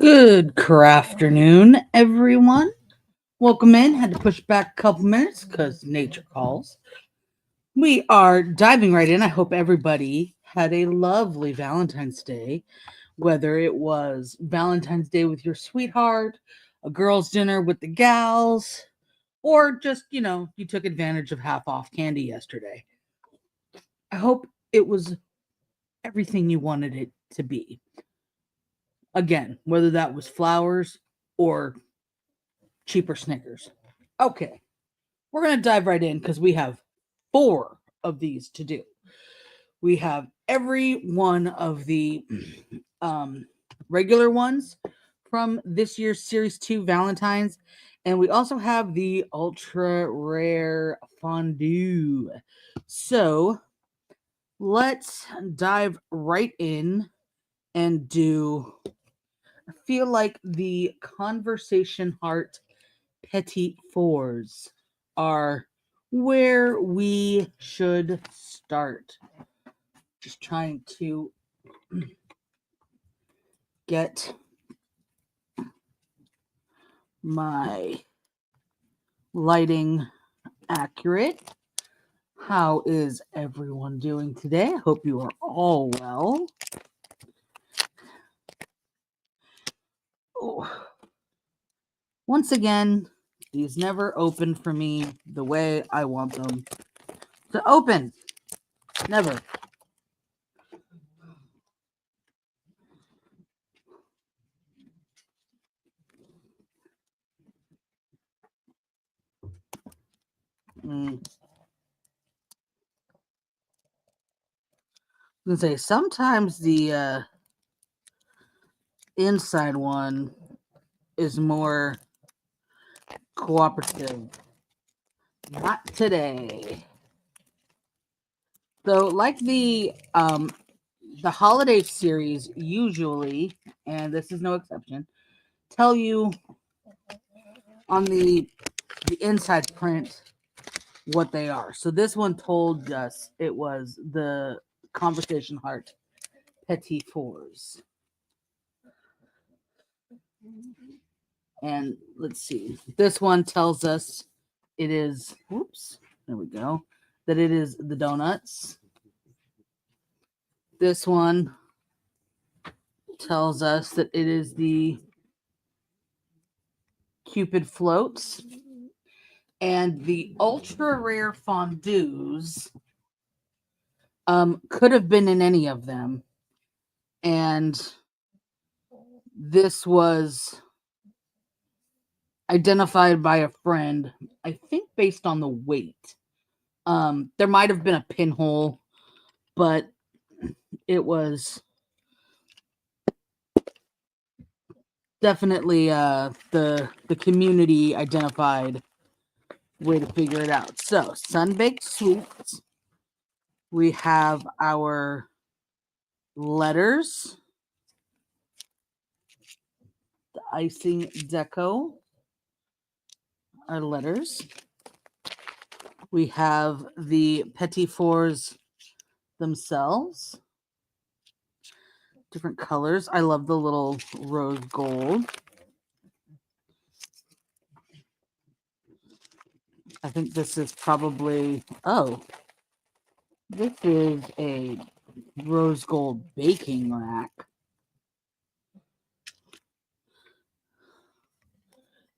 Good crafternoon, everyone. Welcome in. Had to push back a couple minutes because nature calls. We are diving right in. I hope everybody had a lovely Valentine's Day, whether it was Valentine's Day with your sweetheart, a girls' dinner with the gals, or just, you took advantage of half off candy yesterday. I hope it was everything you wanted it to be. Again, whether that was flowers or cheaper Snickers. Okay, we're going to dive right in because we have four of these to do. We have every one of the regular ones from this year's Series 2 Valentines, and we also have the ultra rare fondue. So let's dive right in and do. I feel like the Conversation Heart Petit Fours are where we should start. Just trying to get my lighting accurate. How is everyone doing today? I hope you are all well. Oh. Once again, these never open for me the way I want them to open. Never. I'm gonna say sometimes the inside one is more cooperative. Not today. So, like the holiday series usually, and this is no exception, tell you on the inside print what they are. So this one told us it was the Conversation Heart Petit Fours. And let's see. This one tells us it is, whoops, there we go, that it is the donuts. This one tells us that it is the Cupid floats. And the ultra rare fondues could have been in any of them. And this was identified by a friend, I think based on the weight. There might have been a pinhole, but it was definitely the community identified way to figure it out. So, sun-baked sweets. We have our letters, the icing deco, our letters. We have the Petit Fours themselves. Different colors. I love the little rose gold. I think this is probably, this is a rose gold baking rack.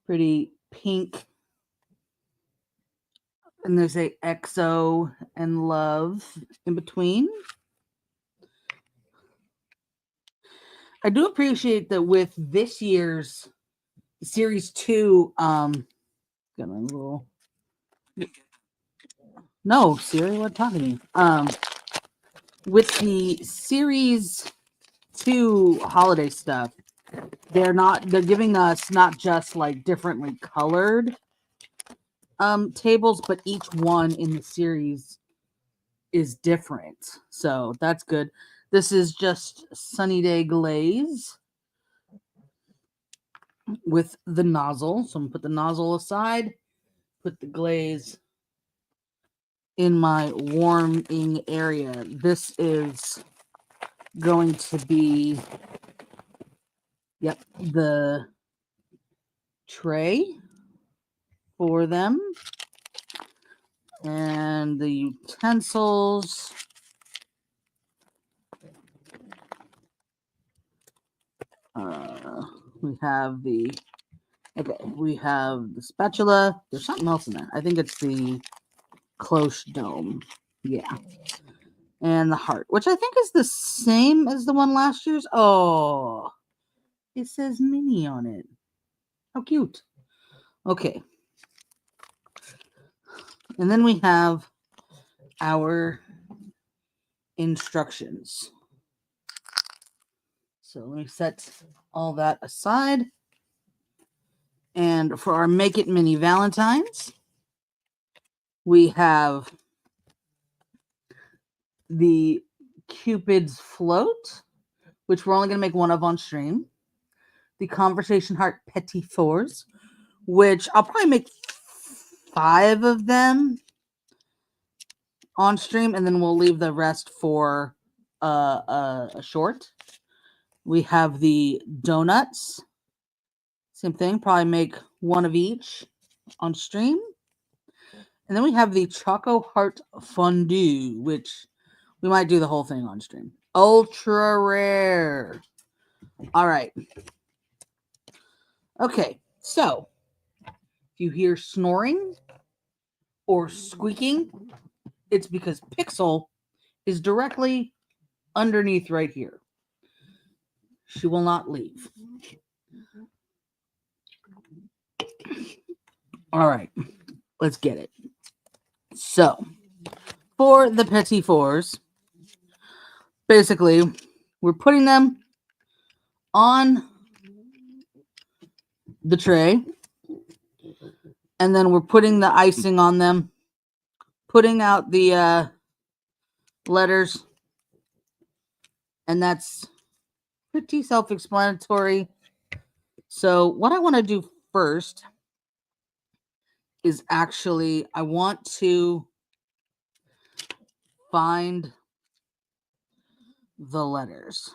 Pretty pink. And there's a XO and love in between. I do appreciate that with this year's Series 2, got a little... No, Siri, what talking to you? With the Series 2 holiday stuff, they're giving us not just like differently colored tables, but each one in the series is different. So that's good. This is just Sunny Day Glaze with the nozzle. So I'm gonna put the nozzle aside, put the glaze in my warming area. This is going to be Yep, the tray for them and the utensils. We have the spatula. There's something else in there. I think it's the cloche dome. Yeah. And the heart, which I think is the same as the one last year's. Oh, it says mini on it. How cute. Okay. And then we have our instructions. So let me set all that aside. And for our Make It Mini Valentines, we have the Cupid's Float, which we're only going to make one of on stream. The Conversation Heart Petit Fours, which I'll probably make 5 of them on stream, and then we'll leave the rest for a short. We have the donuts. Same thing, probably make one of each on stream. And then we have the Choco Heart Fondue, which we might do the whole thing on stream. Ultra rare. All right. Okay, so if you hear snoring or squeaking, it's because Pixel is directly underneath right here. She will not leave. All right, let's get it. So, for the Petit Fours, basically, we're putting them on the tray, and then we're putting the icing on them, putting out the letters, and that's pretty self-explanatory. So what I want to do first is actually I want to find the letters.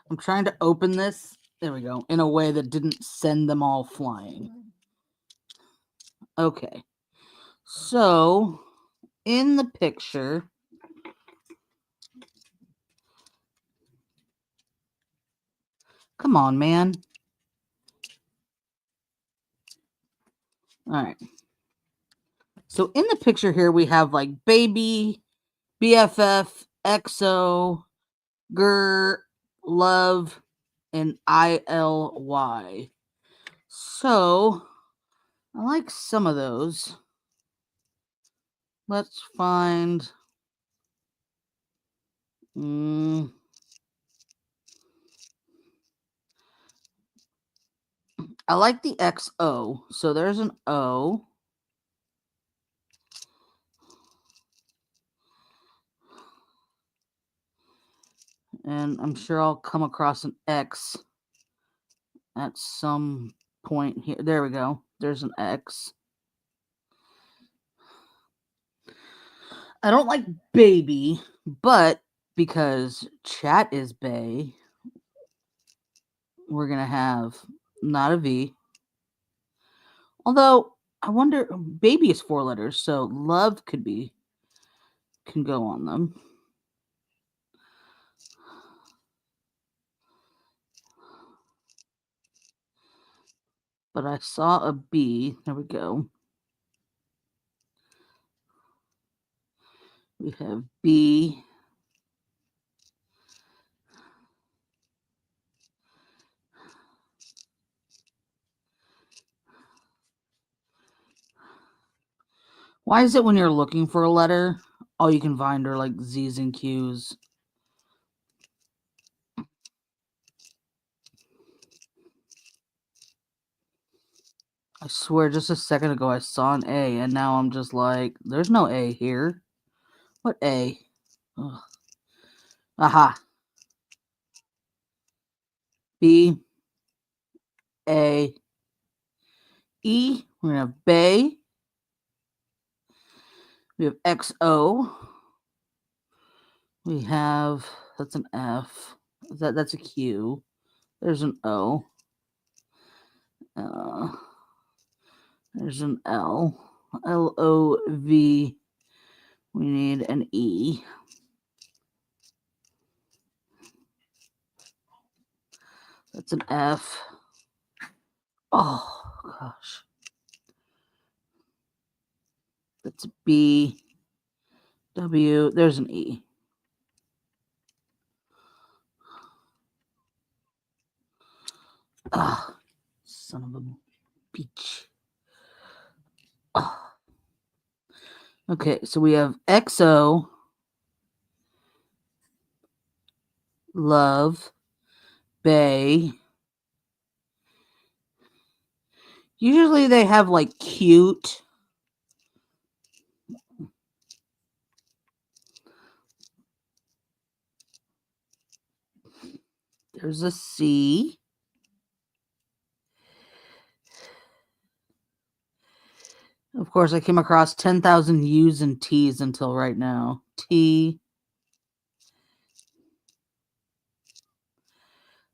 I'm trying to open this, there we go, in a way that didn't send them all flying. Okay, so in the picture, come on, man. All right. So in the picture here, we have like baby, BFF, EXO, GER, love, and ILY. So I like some of those. Let's find. I like the XO. So there's an O. And I'm sure I'll come across an X at some point here. There we go. There's an X. I don't like baby, but because chat is bae, we're going to have not a V. Although, I wonder, baby is 4 letters, so love can go on them. But I saw a B. There we go. We have B. Why is it when you're looking for a letter, all you can find are like Z's and Q's? I swear, just a second ago I saw an A, and now I'm just like, there's no A here. What A? Ugh. Aha. B. A. E. We're going to have Bay. We have XO. We have, that's an F. That's a Q. There's an O. There's an L. L-O-V. We need an E. That's an F. Oh, gosh. That's a B. W. There's an E. Ah, son of a bitch. Ah. Okay, so we have XO. Love. Bay. Usually they have like cute. There's a C. Of course, I came across 10,000 U's and T's until right now. T.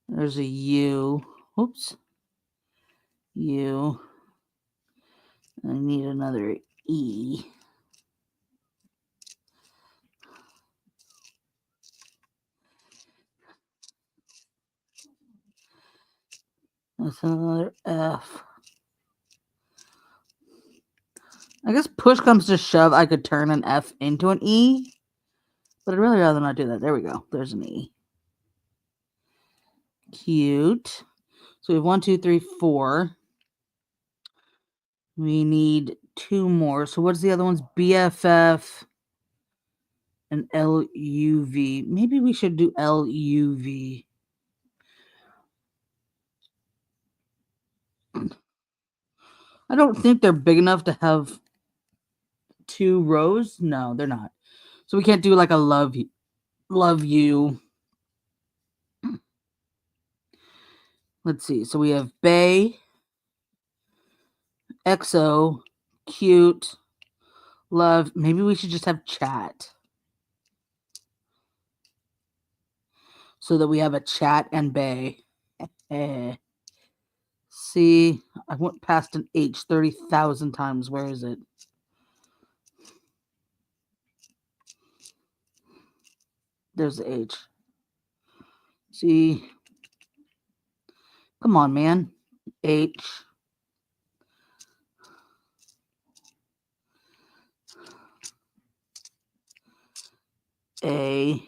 There's a U. Oops. U. I need another E. That's another F. I guess push comes to shove, I could turn an F into an E. But I'd really rather not do that. There we go. There's an E. Cute. So we have 1, 2, 3, 4. We need 2 more. So what's the other ones? BFF and LUV. Maybe we should do LUV. I don't think they're big enough to have 2 rows. No, they're not. So we can't do like a love you. Let's see. So we have Bay, XO, cute, love. Maybe we should just have chat. So that we have a chat and Bay. See, I went past an H 30,000 times. Where is it? There's the H. See. Come on, man. H. A.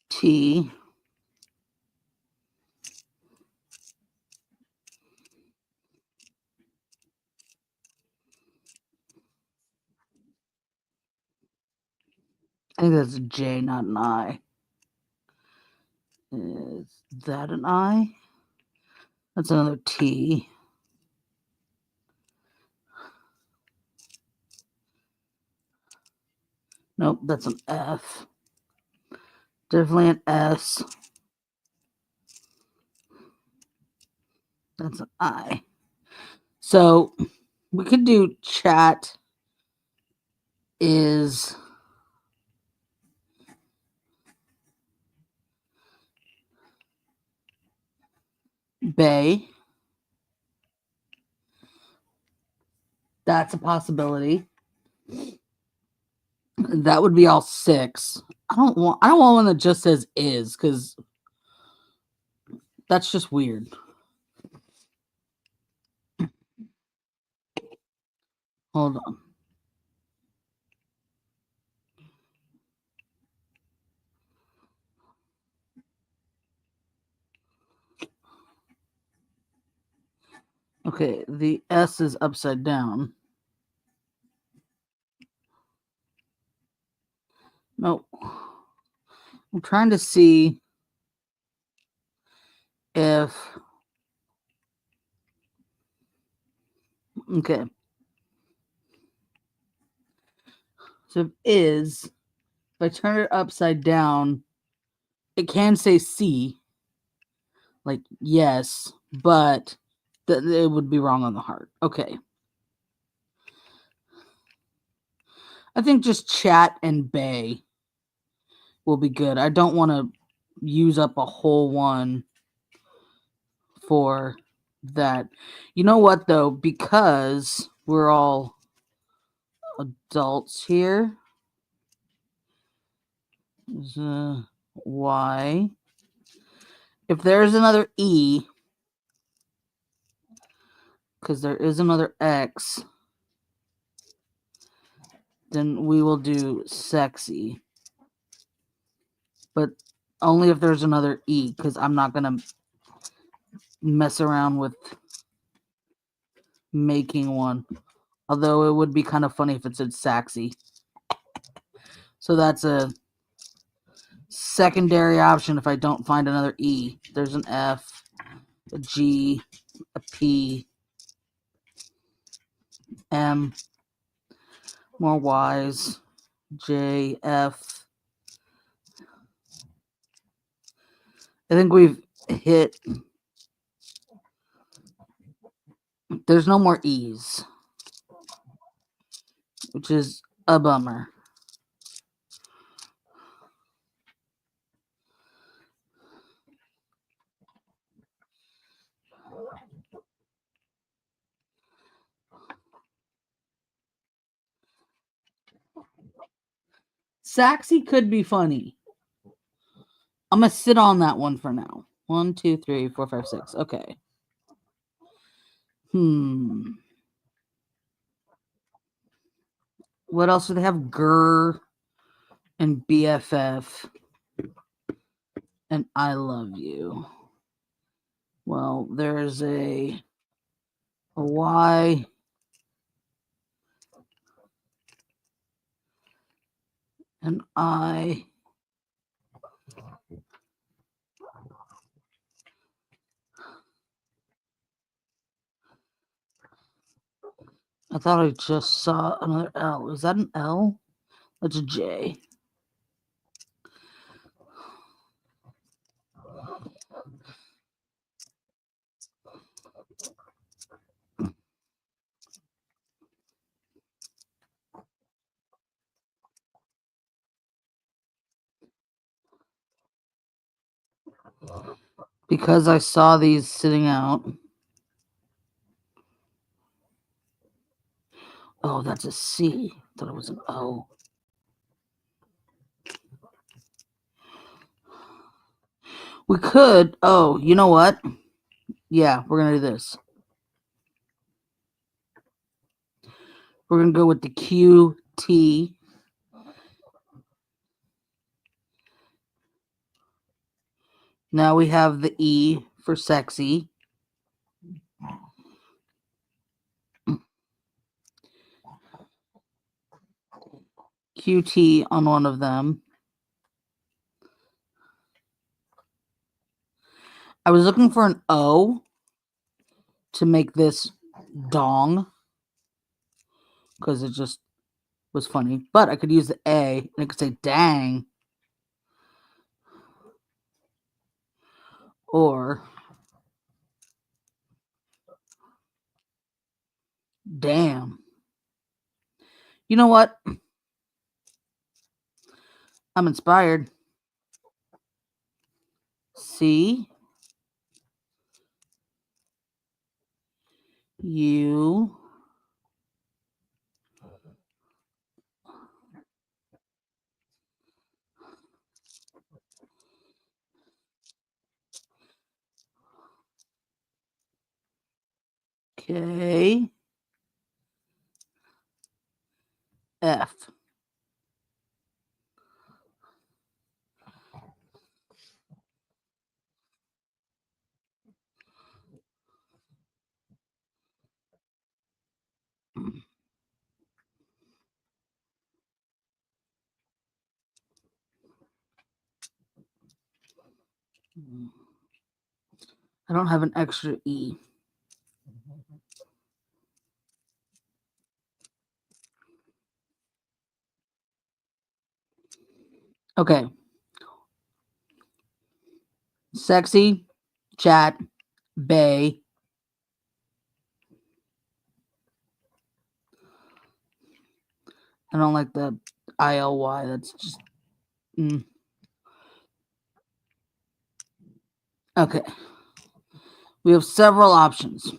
T. I think that's a J, not an I. Is that an I? That's another T. Nope, that's an F. Definitely an S. That's an I. So we could do chat is Bay. That's a possibility. That would be all 6. I don't want one that just says is, because that's just weird. Hold on. Okay, the S is upside down. Nope. I'm trying to see if... Okay. So if I turn it upside down, it can say C. Like, yes, but It would be wrong on the heart. Okay. I think just chat and bay will be good. I don't want to use up a whole one for that. You know what, though? Because we're all adults here. Y. If there's another E, because there is another X, then we will do sexy. But only if there's another E, because I'm not going to mess around with making one. Although it would be kind of funny if it said sexy. So that's a secondary option if I don't find another E. There's an F, a G, a P, M, more Y's, J, F. I think we've hit. There's no more E's, which is a bummer. Saxy could be funny. I'm going to sit on that one for now. 1, 2, 3, 4, 5, 6. Okay. What else do they have? Grr and BFF and I love you. Well, there's a Y, an I, I thought I just saw another L. Is that an L? That's a J. Because I saw these sitting out. Oh, that's a C. I thought it was an O. We could. Oh, you know what? Yeah, we're going to do this. We're going to go with the QT. Now we have the E for sexy. QT on one of them. I was looking for an O to make this dong because it just was funny. But I could use the A and it could say dang. Or damn. You know what? I'm inspired. C U K F. I don't have an extra E. Okay. Sexy, chat, bay, I don't like the ILY. That's just... Okay. We have several options.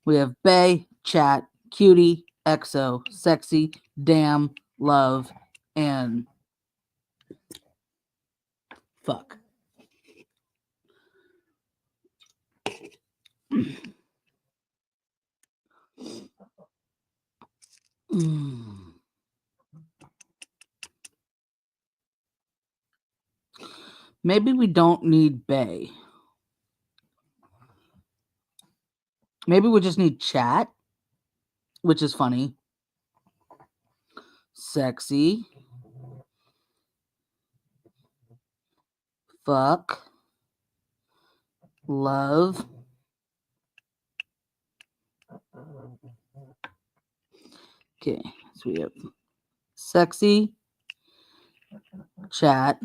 We have bae, chat, cutie, exo, sexy, damn, love, and fuck. Maybe we don't need bae. Maybe we just need chat, which is funny. Sexy. Fuck. Love. Okay, so we have sexy, chat,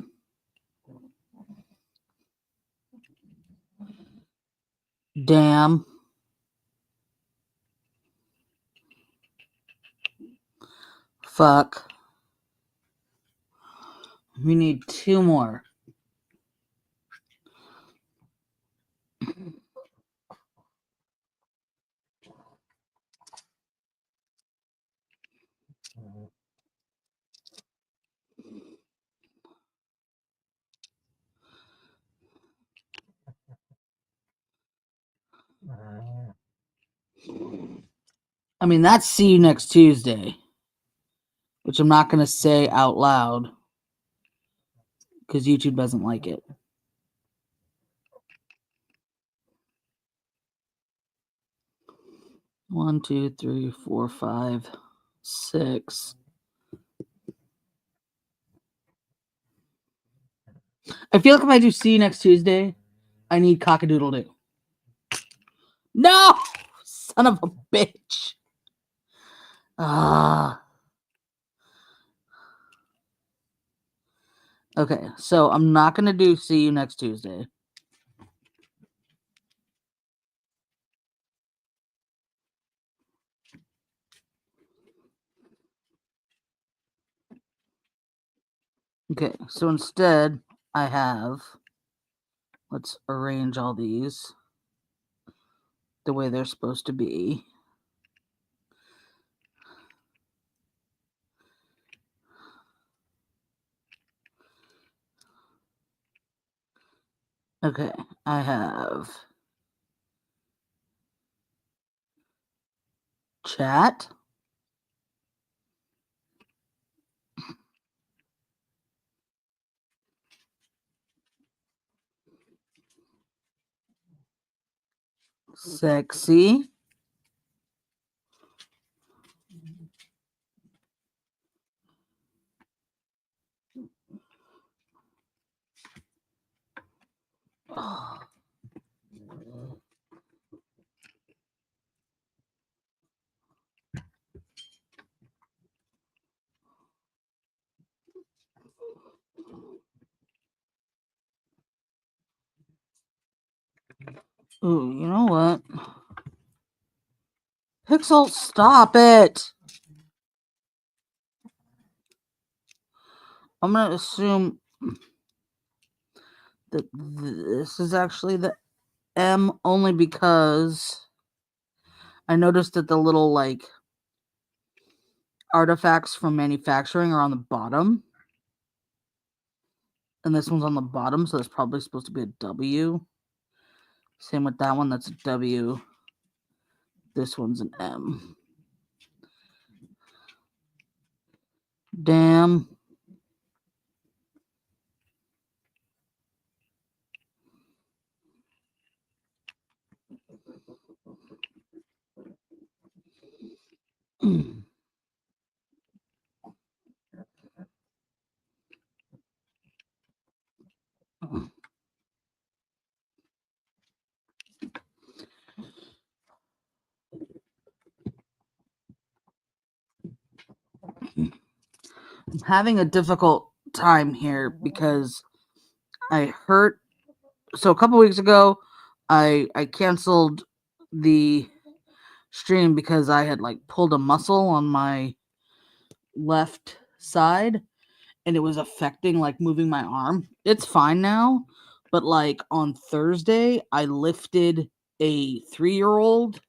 damn, fuck. We need 2 more. I mean, that's see you next Tuesday, which I'm not going to say out loud because YouTube doesn't like it. One, 2, 3, 4, 5, 6. I feel like if I do see you next Tuesday, I need cock-a-doodle-doo. No! Son of a bitch. Okay, so I'm not going to do see you next Tuesday. Okay, so instead, I have... Let's arrange all these the way they're supposed to be. Okay, I have chat, sexy, ooh, you know what? Pixel, stop it! I'm going to assume that this is actually the M only because I noticed that the little, like, artifacts from manufacturing are on the bottom. And this one's on the bottom, so it's probably supposed to be a W. Same with that one, that's a W. This one's an M. Damn. I'm having a difficult time here because I hurt. So a couple weeks ago, I canceled the stream because I had like pulled a muscle on my left side and it was affecting like moving my arm. It's fine now, but like on Thursday I lifted a 3-year-old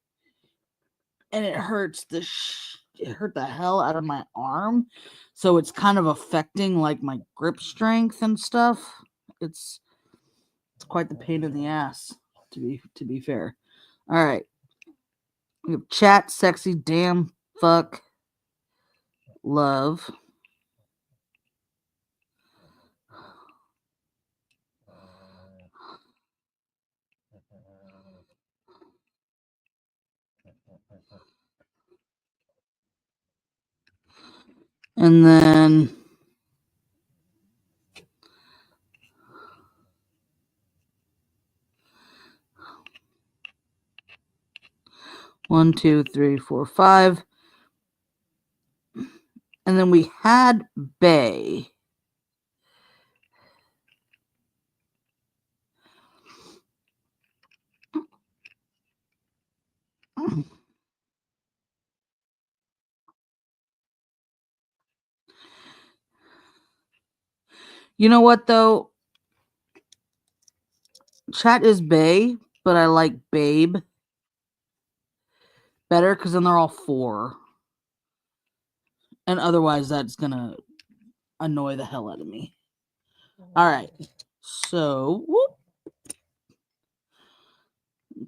and it hurts it hurt the hell out of my arm. So it's kind of affecting like my grip strength and stuff. It's quite the pain in the ass, to be fair. All right. We have chat, sexy, damn, fuck, love. And then one, two, three, four, five. And then we had Bay. You know what though? Chat is Bay, but I like Babe better because then they're all 4. And otherwise that's gonna annoy the hell out of me. All right. So whoop.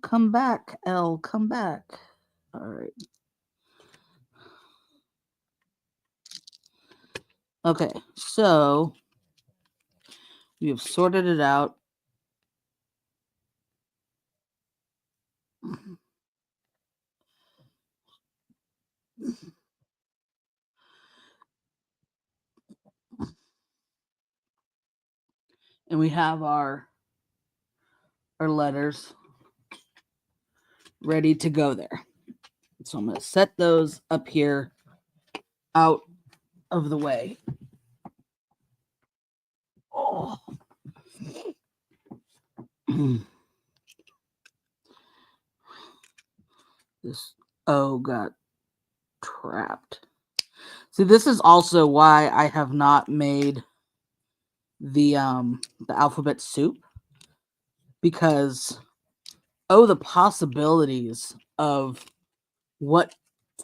Come back, L. Come back. All right. Okay, so we have sorted it out. And we have our letters ready to go there. So I'm going to set those up here out of the way. Oh. This O got trapped. See, this is also why I have not made the alphabet soup, because the possibilities of what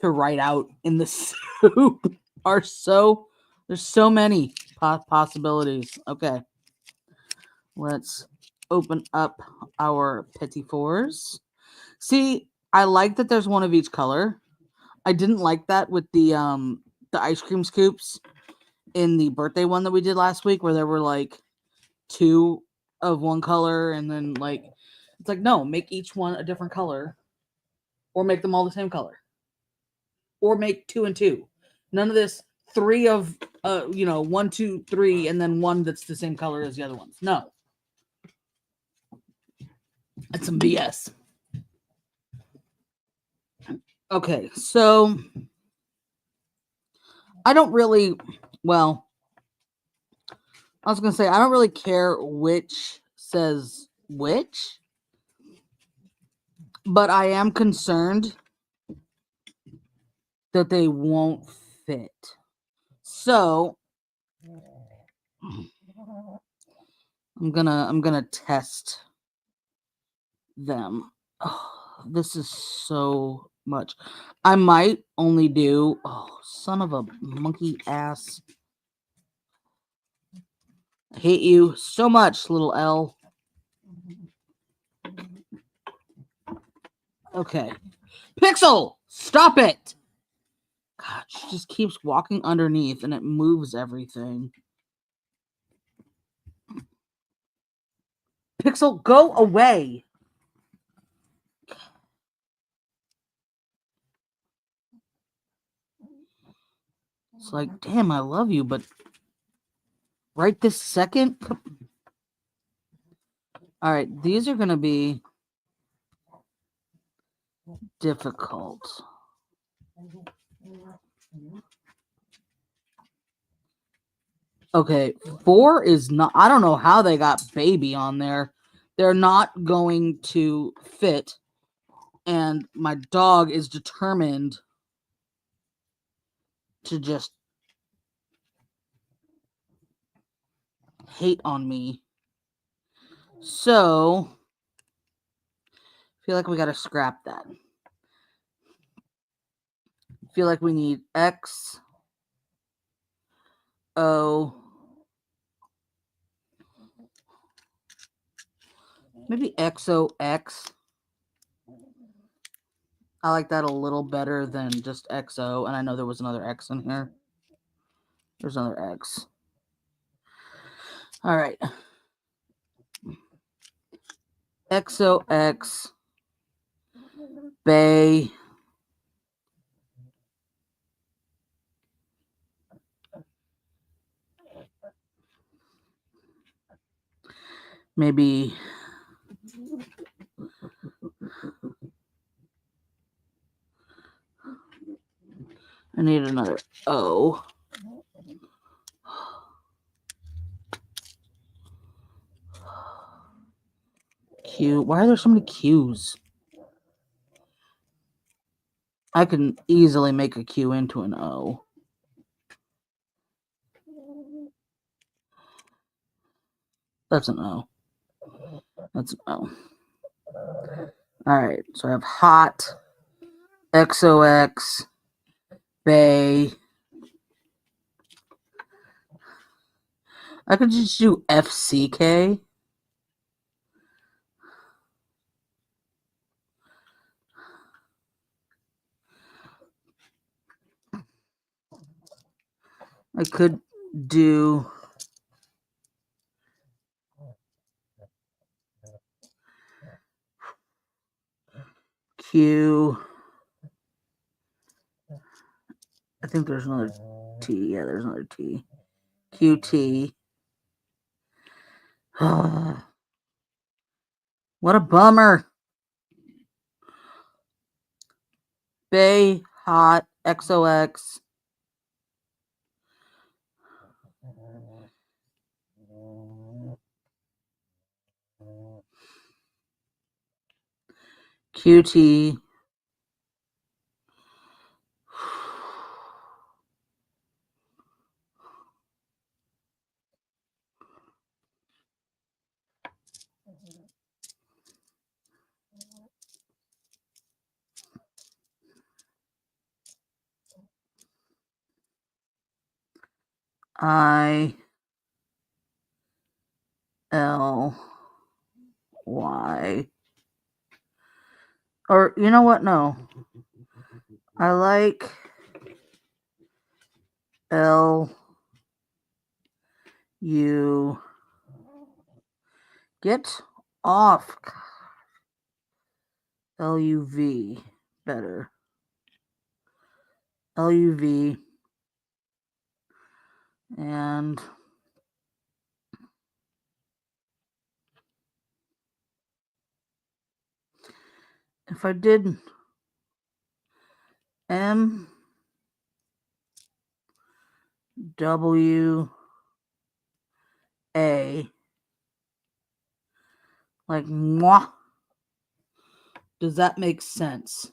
to write out in the soup are there's so many possibilities. Okay, let's open up our Petit Fours. See, I like that there's one of each color. I didn't like that with the ice cream scoops in the birthday one that we did last week, where there were like 2 of one color, and then like it's like, no, make each one a different color, or make them all the same color, or make 2 and 2. None of this 3 of 1, 2, 3, and then one that's the same color as the other ones. No, that's some BS. Okay, so I don't really, well, I was going to say, I don't really care which says which, but I am concerned that they won't fit. So I'm gonna test them. Oh, this is so much. I might only do, son of a monkey ass. I hate you so much, little L. Okay. Pixel, stop it. God, she just keeps walking underneath and it moves everything. Pixel, go away. It's like, damn, I love you, but right this second? All right, these are going to be difficult. Okay, 4 is not, I don't know how they got baby on there. They're not going to fit And my dog is determined to just hate on me. So I feel like we got to scrap that. I feel like we need X, O, maybe XOX. I like that a little better than just XO. And I know there was another X in here. There's another X. All right. XOX. Bay. Maybe I need another O. Q. Why are there so many Q's? I can easily make a Q into an O. That's an O. That's an O. All right. So I have hot, XOX, Bay. I could just do FCK. I could do Q. I think there's another T. Yeah, there's another T. QT. What a bummer. Bay, hot, XOX. QT. I L Y. Or you know what? No. I like L U. Get off. LUV. Better. LUV. And if I did M W A, like moi, does that make sense?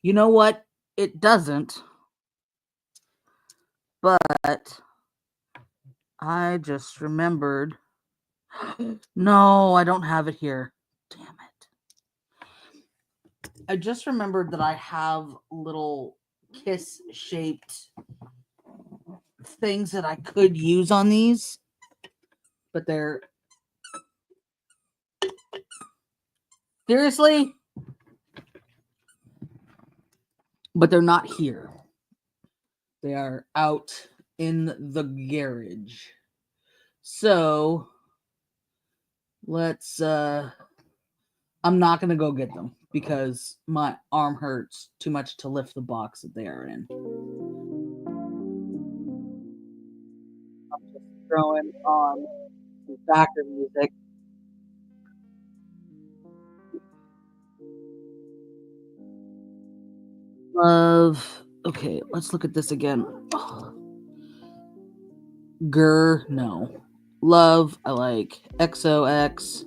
You know what? It doesn't. But I just remembered. No, I don't have it here. Damn it. I just remembered that I have little kiss-shaped things that I could use on these. But they're... Seriously? But they're not here. They are out in the garage. So let's I'm not gonna go get them because my arm hurts too much to lift the box that they are in. I'm just throwing on some backer music. Love. Okay, let's look at this again. Oh. No. Love, I like XOX,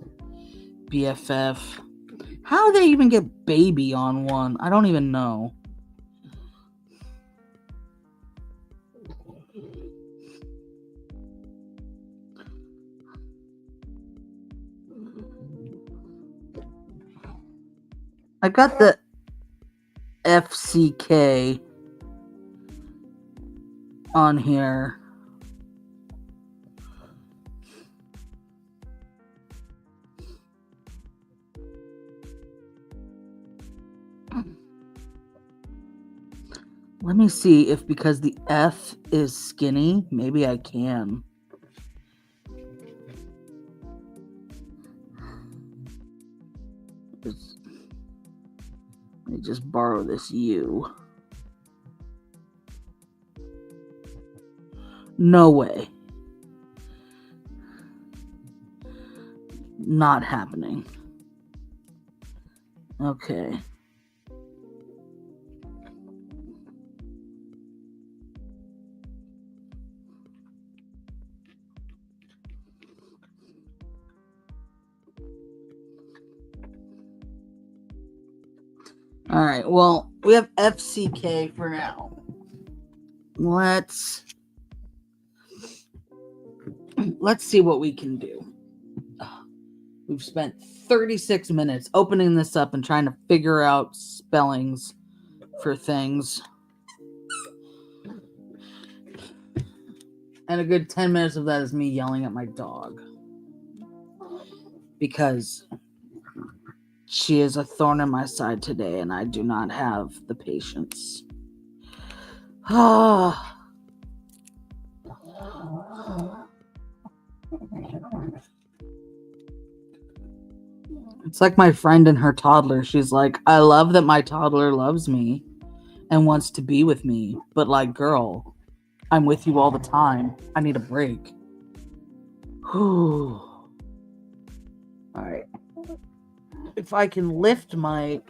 BFF. How do they even get baby on one? I don't even know. I got the FCK on here. Let me see if because the F is skinny, maybe I can. Let me just borrow this U. No way. Not happening. Okay. All right. Well, we have FCK for now. Let's see what we can do. We've spent 36 minutes opening this up and trying to figure out spellings for things. And a good 10 minutes of that is me yelling at my dog. Because she is a thorn in my side today and I do not have the patience. It's like my friend and her toddler. She's like, I love that my toddler loves me and wants to be with me. But like, girl, I'm with you all the time. I need a break. Whew. All right. If I can lift my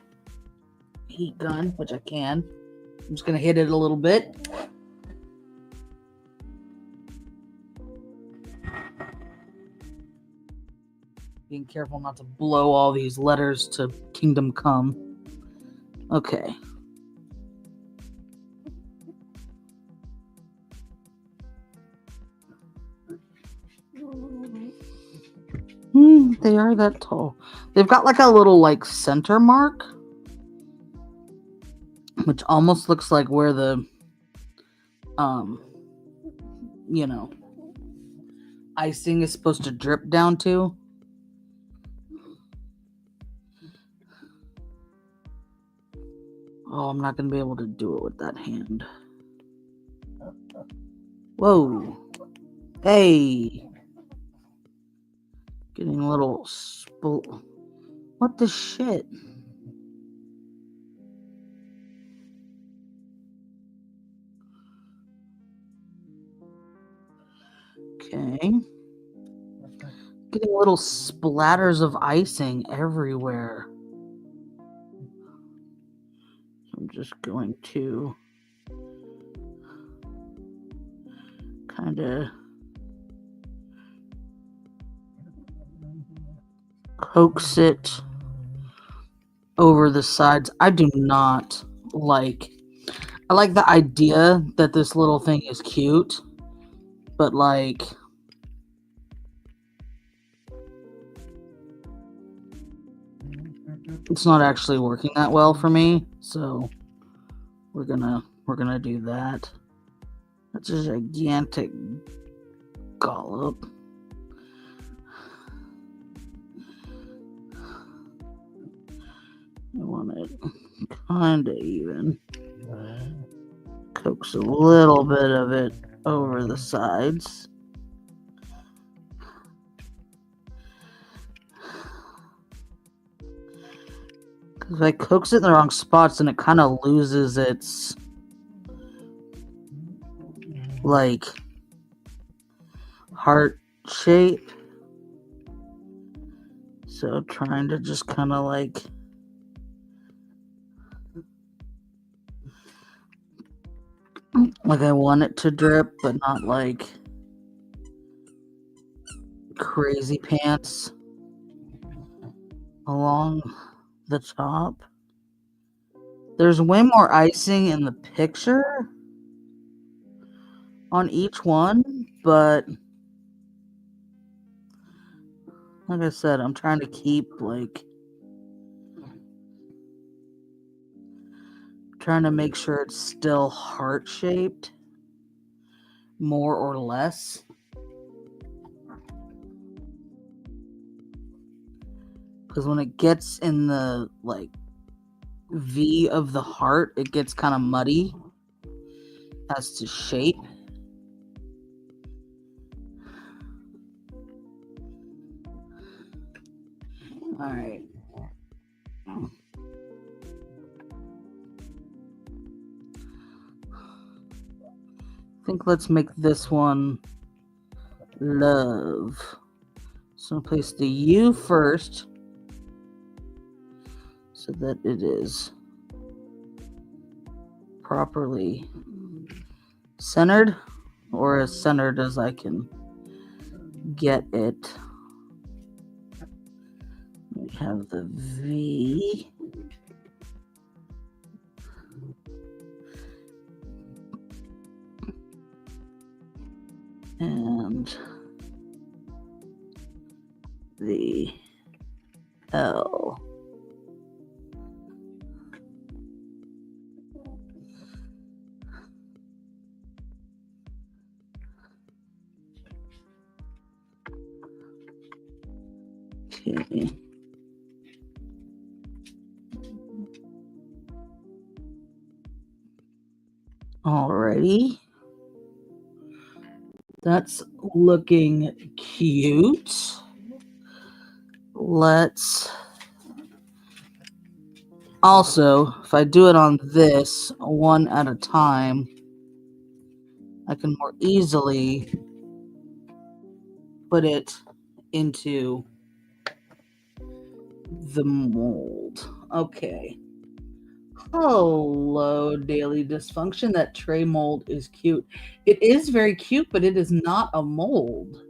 heat gun, which I can, I'm just going to hit it a little bit. Being careful not to blow all these letters to Kingdom Come. Okay. They are that tall. They've got like a little like center mark, which almost looks like where the icing is supposed to drip down to. Oh, I'm not going to be able to do it with that hand. Whoa. Hey. Getting a little what the shit? Okay. Getting little splatters of icing everywhere. I'm just going to kind of coax it over the sides. I do not like... I like the idea that this little thing is cute, but like... it's not actually working that well for me, so we're gonna do that. That's a gigantic dollop. I want it kind of even. Coax a little bit of it over the sides. Because if I coax it in the wrong spots, then it kind of loses its like heart shape. So trying to just kind of like I want it to drip, but not like crazy pants along the top. There's way more icing in the picture on each one, but like I said, I'm trying to keep trying to make sure it's still heart shaped, more or less. Because when it gets in the V of the heart, it gets kind of muddy as to shape. All right. I think let's make this one love. So I'll place the U first so that it is properly centered, or as centered as I can get it. We have the V. And the L. Okay. Alrighty. That's looking cute. Let's also, if I do it on this one at a time, I can more easily put it into the mold. Okay. Hello, Daily Dysfunction. That tray mold is cute. It is very cute, but it is not a mold.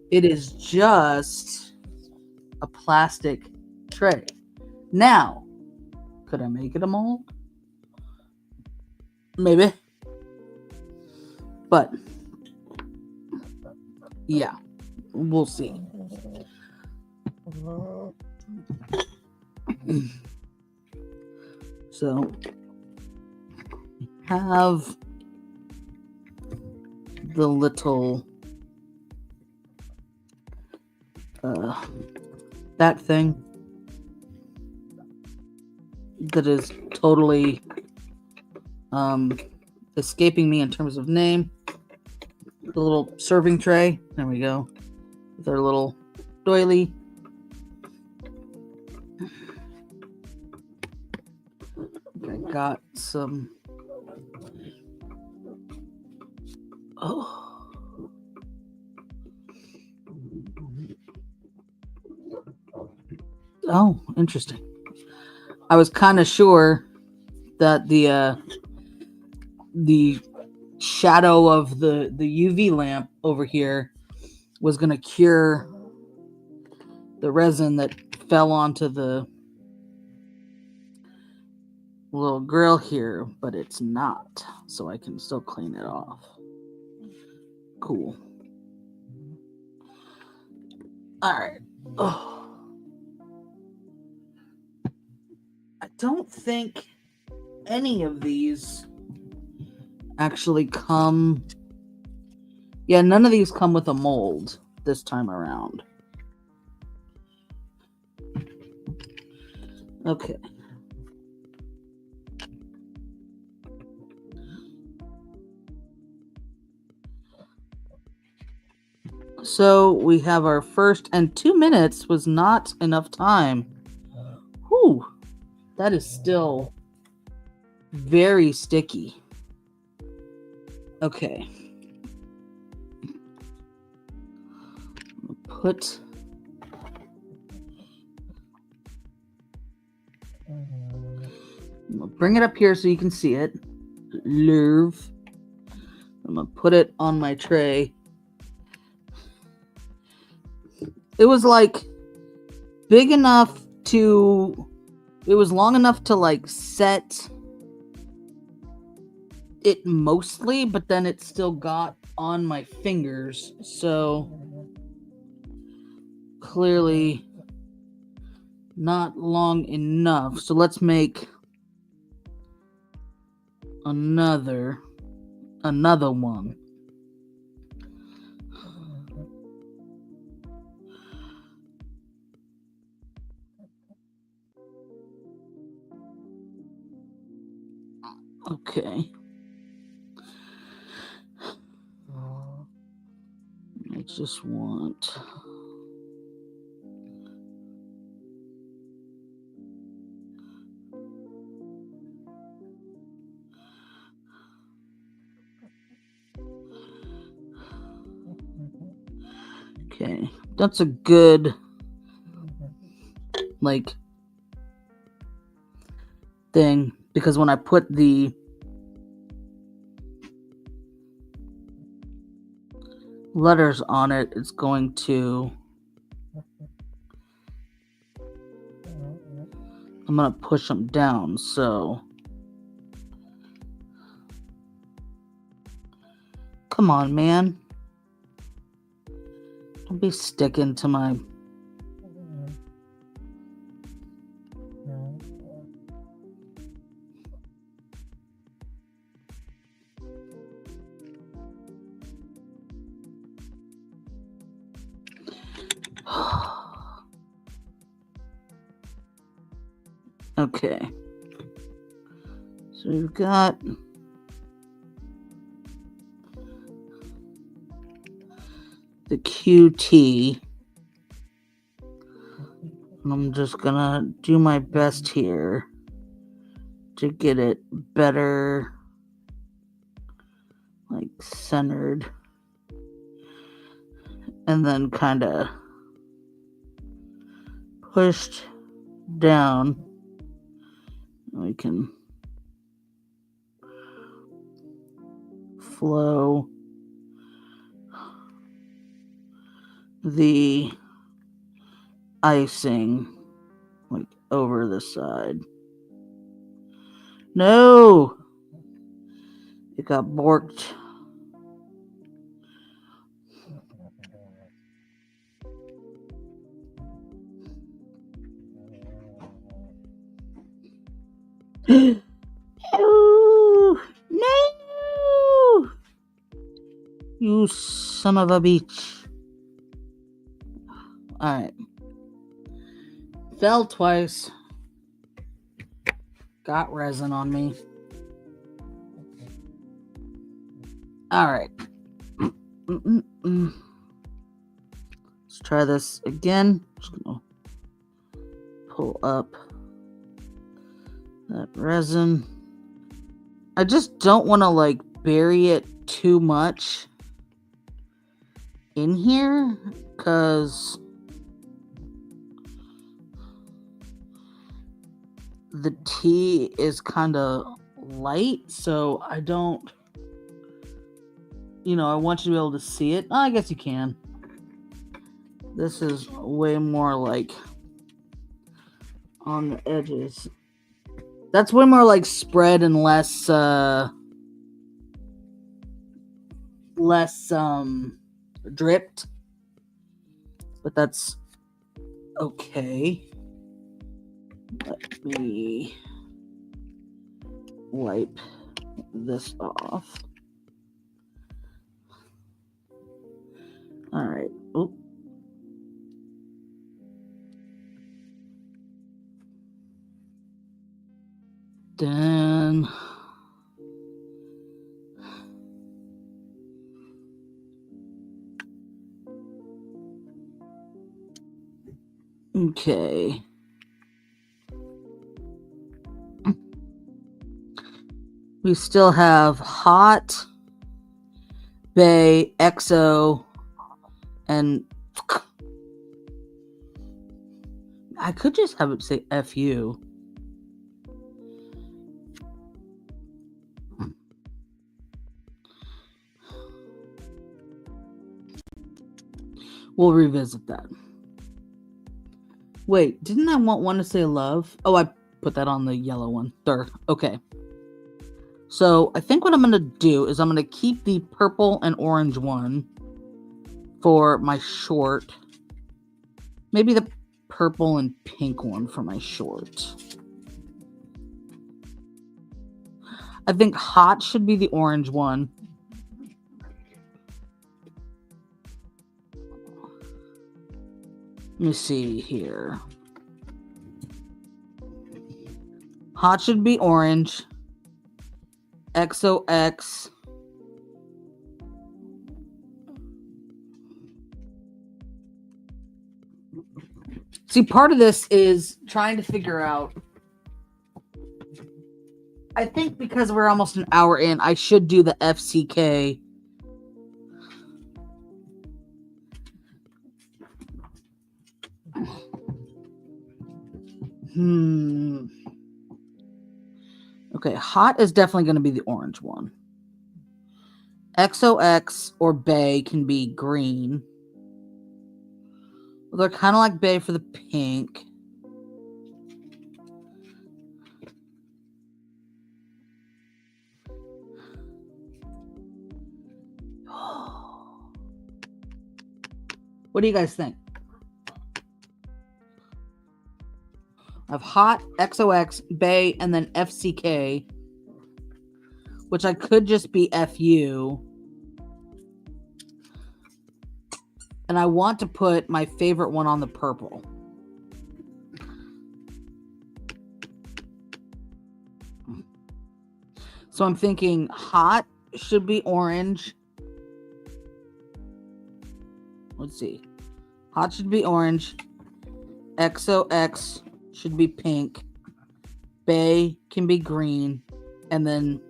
It is just a plastic tray. Now, could I make it a mold? Maybe. But, yeah, we'll see. So, have the little that thing that is totally escaping me in terms of name. The little serving tray. There we go. With our little doily. I got some. Oh, interesting. I was kind of sure that the shadow of the UV lamp over here was going to cure the resin that fell onto the little grill here, but it's not, so I can still clean it off. Cool. All right. Oh. I don't think any of these actually come. Yeah, none of these come with a mold this time around. Okay. So we have our first, and 2 minutes was not enough time. Whew. That is still very sticky. Okay. Put bring it up here so you can see it. Love. I'm gonna put it on my tray. It was like big enough to It was long enough to like set it mostly, but then it still got on my fingers. So clearly not long enough. So let's make another one. Okay. I just want okay. That's a good like thing because when I put the letters on it, it's going to I'm going to push them down. So come on, man. Don't be sticking to my okay. So we've got the QT. And I'm just gonna do my best here to get it better, like centered. And then kind of pushed down. We can flow the icing like over the side. No! It got borked. Oh, no! You son of a bitch. Alright. Fell twice. Got resin on me. Alright. Let's try this again. Just gonna pull up that resin. I just don't want to like bury it too much in here because the tea is kind of light, so I don't, I want you to be able to see it. I guess you can. This is way more like on the edges. That's way more like spread and less dripped. But that's okay. Let me wipe this off. All right. Oh. Then okay. We still have Hot, Bay, XO, and I could just have it say FU. We'll revisit that. Wait, didn't I want one to say love? Oh, I put that on the yellow one. There. Okay. So I think what I'm going to do is I'm going to keep the purple and orange one for my short. Maybe the purple and pink one for my short. I think hot should be the orange one. Let me see here. Hot should be orange. XOX. See, part of this is trying to figure out. I think because we're almost an hour in, I should do the FCK. Okay, hot is definitely going to be the orange one. XOX or Bay can be green. Well, they're kind of like Bay for the pink. What do you guys think? I have hot, XOX, Bay, and then FCK, which I could just be FU. And I want to put my favorite one on the purple. So I'm thinking hot should be orange. Let's see. Hot should be orange. XOX should be pink. Bay can be green. And then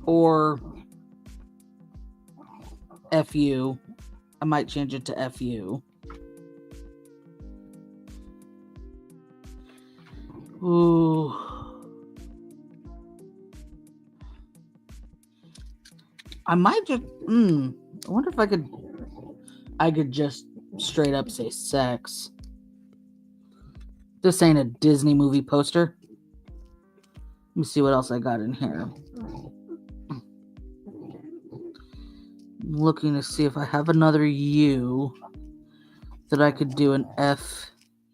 or FU. I might change it to FU. Ooh. I might just I wonder if I could just straight up say sex. This ain't a Disney movie poster. Let me see what else I got in here. I'm looking to see if I have another U that I could do an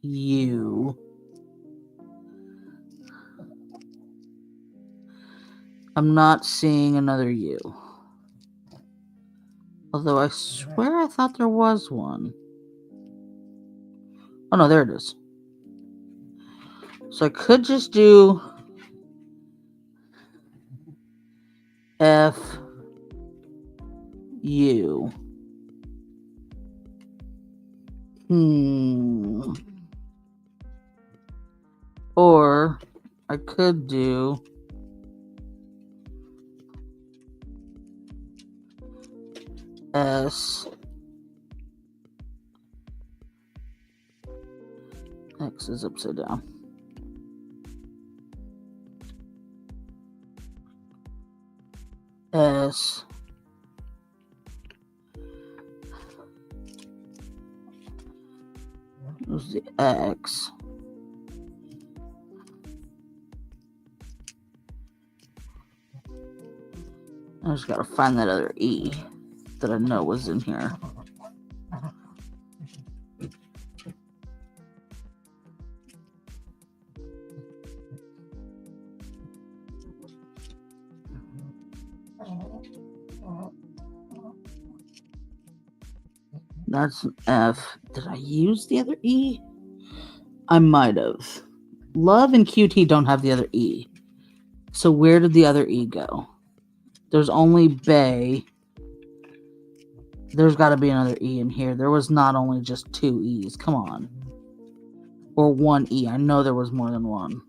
FU. I'm not seeing another U. Although I swear I thought there was one. Oh no, there it is. So I could just do FU. Or I could do S. X is upside down. S. There's the X. I just gotta find that other E that I know was in here. That's an F. Did I use the other E? I might have. Love and QT don't have the other E. So where did the other E go? There's only Bay. There's got to be another E in here. There was not only just two E's. Come on. Or one E. I know there was more than one.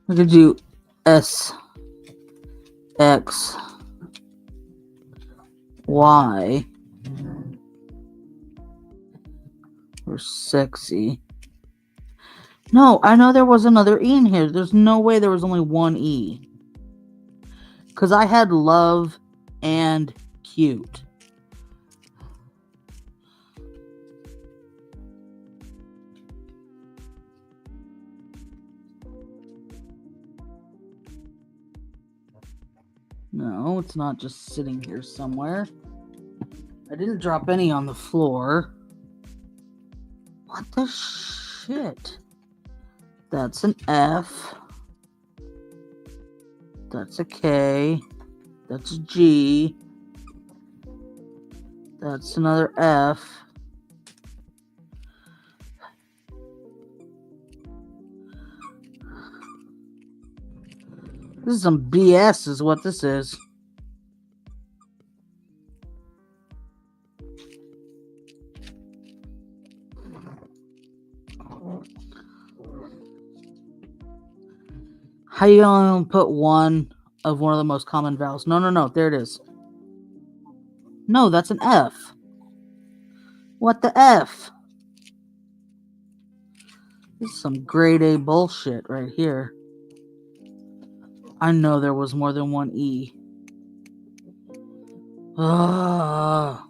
I could do S, X, Y. Or sexy. No, I know there was another E in here. There's no way there was only one E. Because I had love and cute. No, it's not just sitting here somewhere. I didn't drop any on the floor. What the shit? That's an F. That's a K. That's a G. That's another F. This is some BS is what this is. How you gonna put one of the most common vowels? No. There it is. No, that's an F. What the F? This is some grade A bullshit right here. I know there was more than one E. Ugh.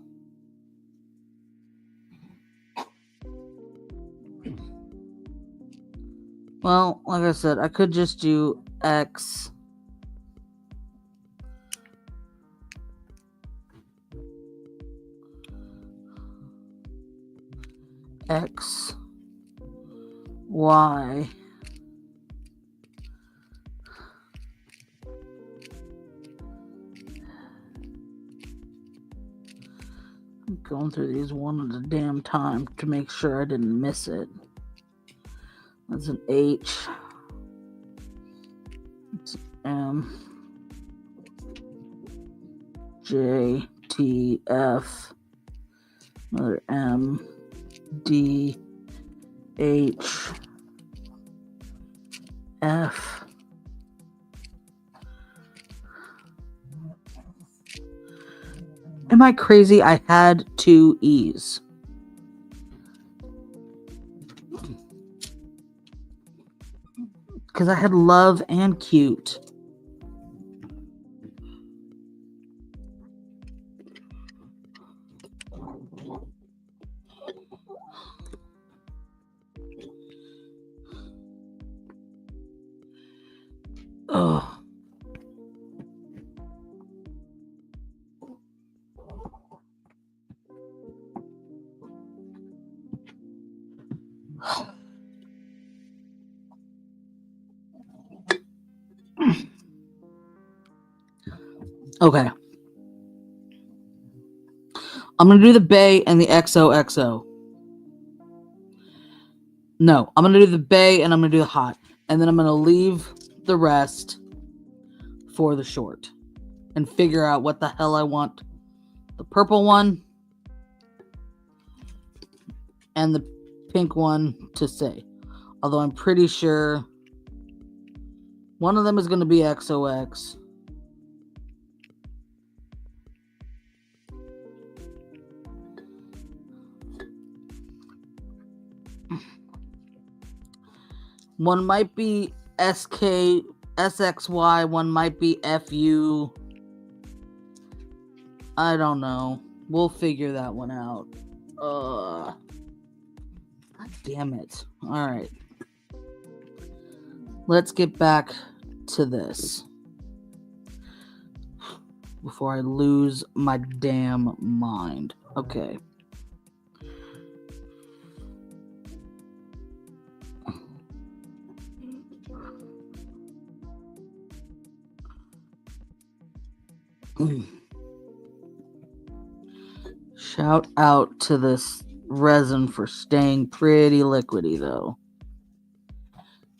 Well, like I said, I could just do X. X. Y. I'm going through these one at a damn time to make sure I didn't miss it. That's an H. It's M. J. T. F. Another M. D. H. F. Am I crazy? I had 2 E's. Because I had love and cute. Ugh. Okay. I'm going to do the Bay and the XOXO. No, I'm going to do the Bay and I'm going to do the Hot. And then I'm going to leave the rest for the short. And figure out what the hell I want the purple one and the pink one to say. Although I'm pretty sure one of them is going to be XOX. One might be SK, SXY. One might be FU. I don't know. We'll figure that one out. God damn it. Alright. Let's get back to this. Before I lose my damn mind. Okay. Shout out to this resin for staying pretty liquidy though.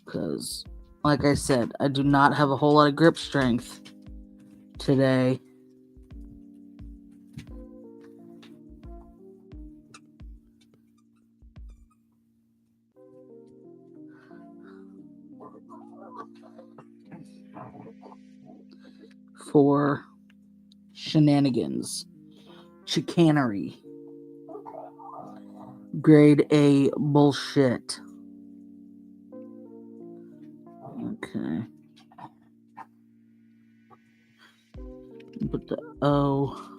Because, like I said, I do not have a whole lot of grip strength today. for shenanigans, chicanery, grade A bullshit. Okay. Put the O.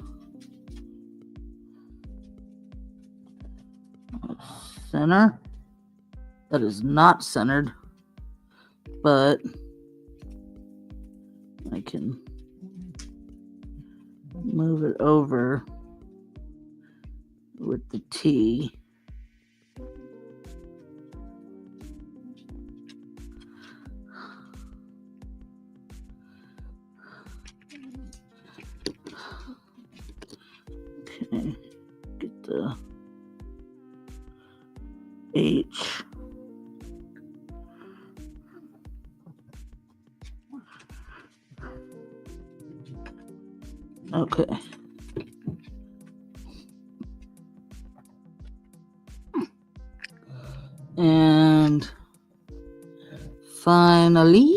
Center. That is not centered, but I can move it over with the T. Okay, get the H. Okay. And finally,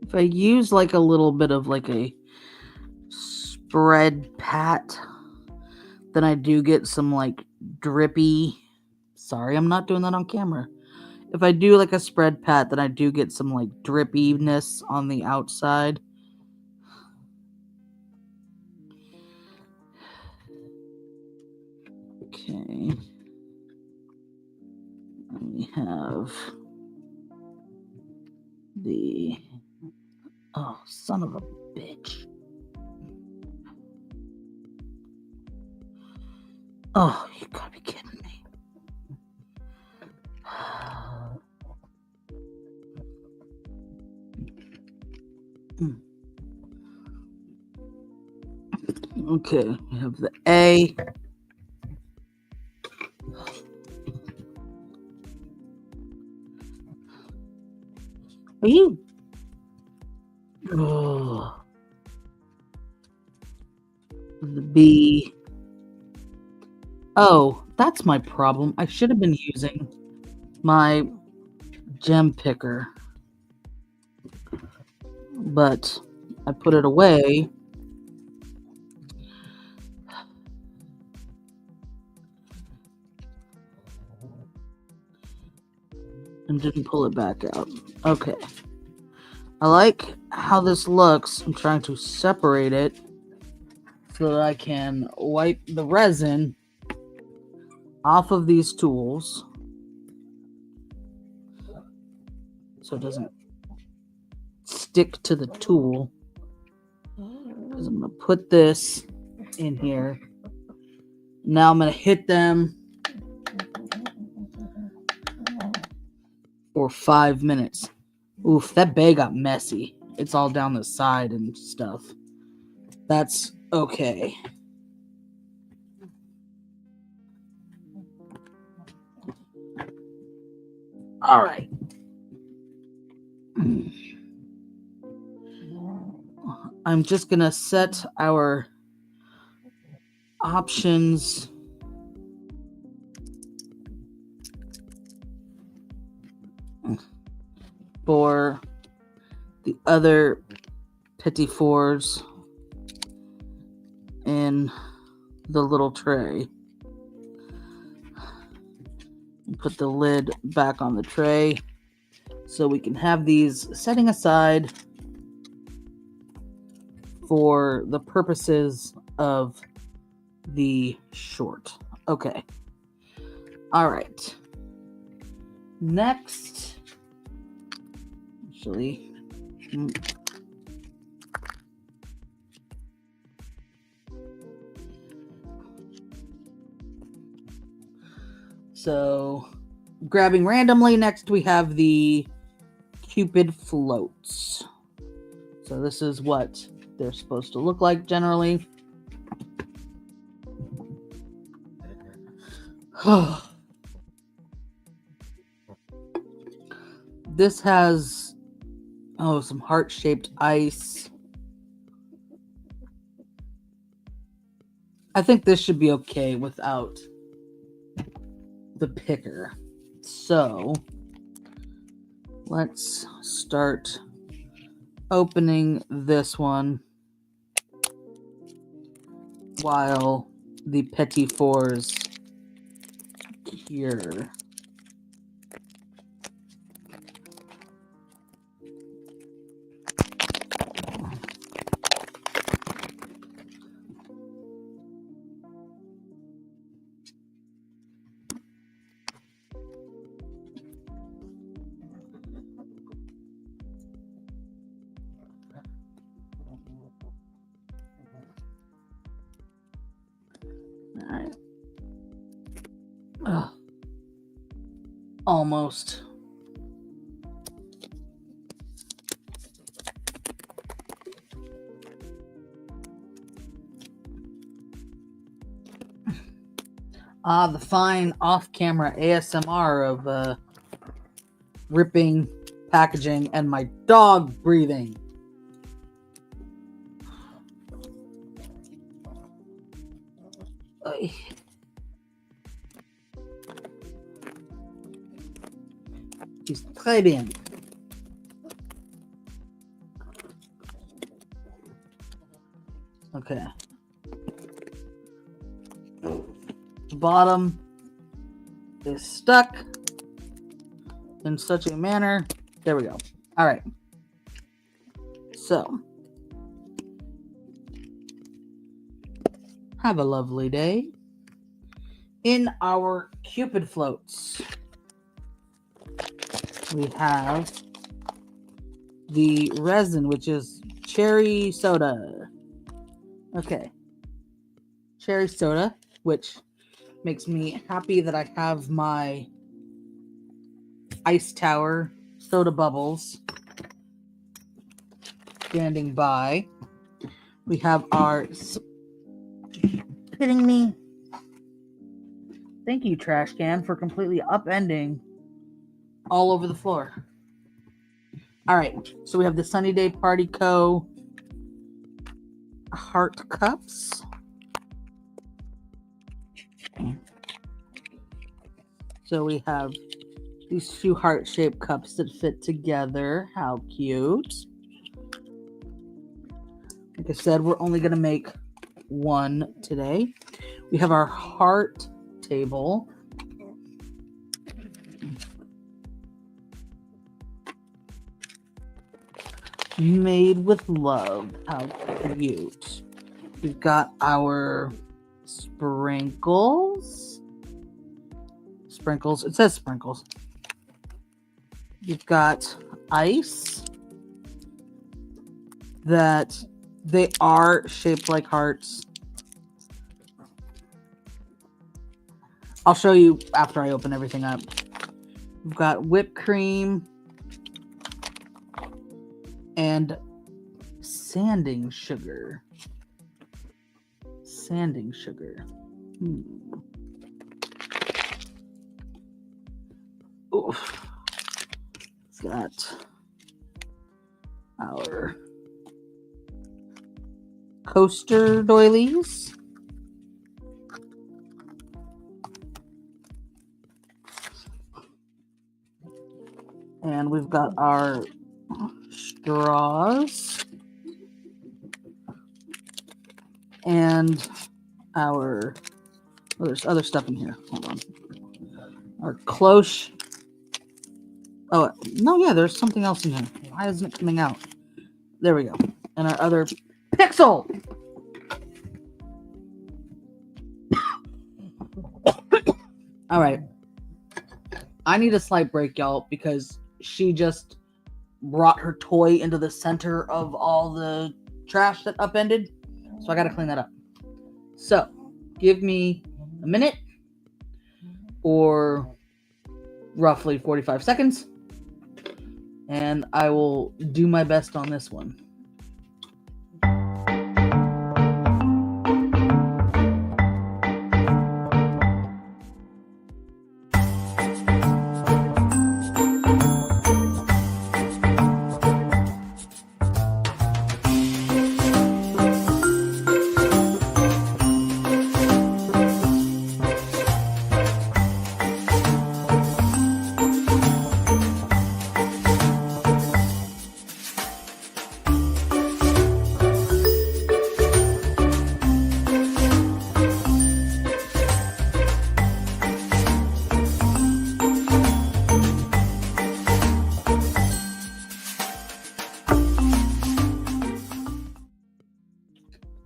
if I use like a little bit of like a spread pat, then I do get some like drippy. Sorry, I'm not doing that on camera. If I do like a spread pat, then I do get some like drippiness on the outside. Okay. We have the... Oh, son of a bitch. Oh, you gotta be kidding me. Okay, we have the A. Are you? Oh. The B. Oh, that's my problem. I should have been using my gem picker, but I put it away. And didn't pull it back out. Okay. I like how this looks. I'm trying to separate it so that I can wipe the resin off of these tools so it doesn't stick to the tool. Because I'm going to put this in here. Now I'm going to hit them for 5 minutes. Oof, that bag got messy. It's all down the side and stuff. That's okay. All right. I'm just going to set our options for the other Petit Fours in the little tray. Put the lid back on the tray so we can have these setting aside for the purposes of the short. Okay. All right. Next, actually, so grabbing randomly, next we have the Cupid floats. So this is what they're supposed to look like generally. This has, some heart-shaped ice. I think this should be okay without the picker. So let's start opening this one while the Petit Fours cure. Alright. Almost. The fine off-camera ASMR of ripping, packaging, and my dog breathing. C'est très bien. Okay. The bottom is stuck in such a manner. There we go. All right. So, have a lovely day. In our Cupid floats, we have the resin, which is cherry soda. Okay. Cherry soda, which makes me happy that I have my ice tower soda bubbles standing by. We have our... Kidding me? Thank you, trash can, for completely upending all over the floor. All right, so we have the Sunny Day Party Co. Heart cups. So we have these two heart-shaped cups that fit together. How cute. Like I said, we're only going to make one today. We have our heart table. Made with love. How cute. We've got our sprinkles. Sprinkles. It says sprinkles. You've got ice that they are shaped like hearts. I'll show you after I open everything up. We've got whipped cream and sanding sugar. Sanding sugar. Oof. It's got our coaster doilies. And we've got our straws. And our... Oh, there's other stuff in here. Hold on. Our cloche. Oh, no, yeah, there's something else in here. Why isn't it coming out? There we go. And our other pixel. All right. I need a slight break, y'all, because she just brought her toy into the center of all the trash that upended. So I got to clean that up. So give me a minute or roughly 45 seconds. And I will do my best on this one.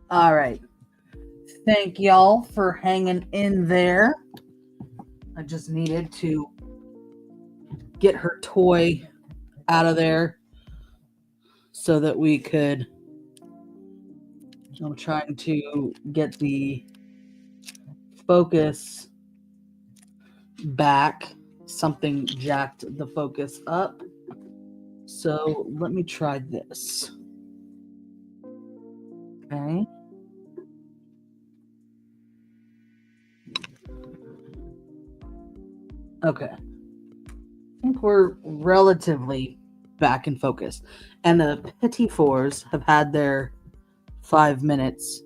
All right. Thank y'all for hanging in there. I just needed to get her toy out of there so that we could. I'm trying to get the focus back. Something jacked the focus up. So let me try this. Okay. Okay. I think we're relatively back in focus. And the Petit Fours have had their 5 minutes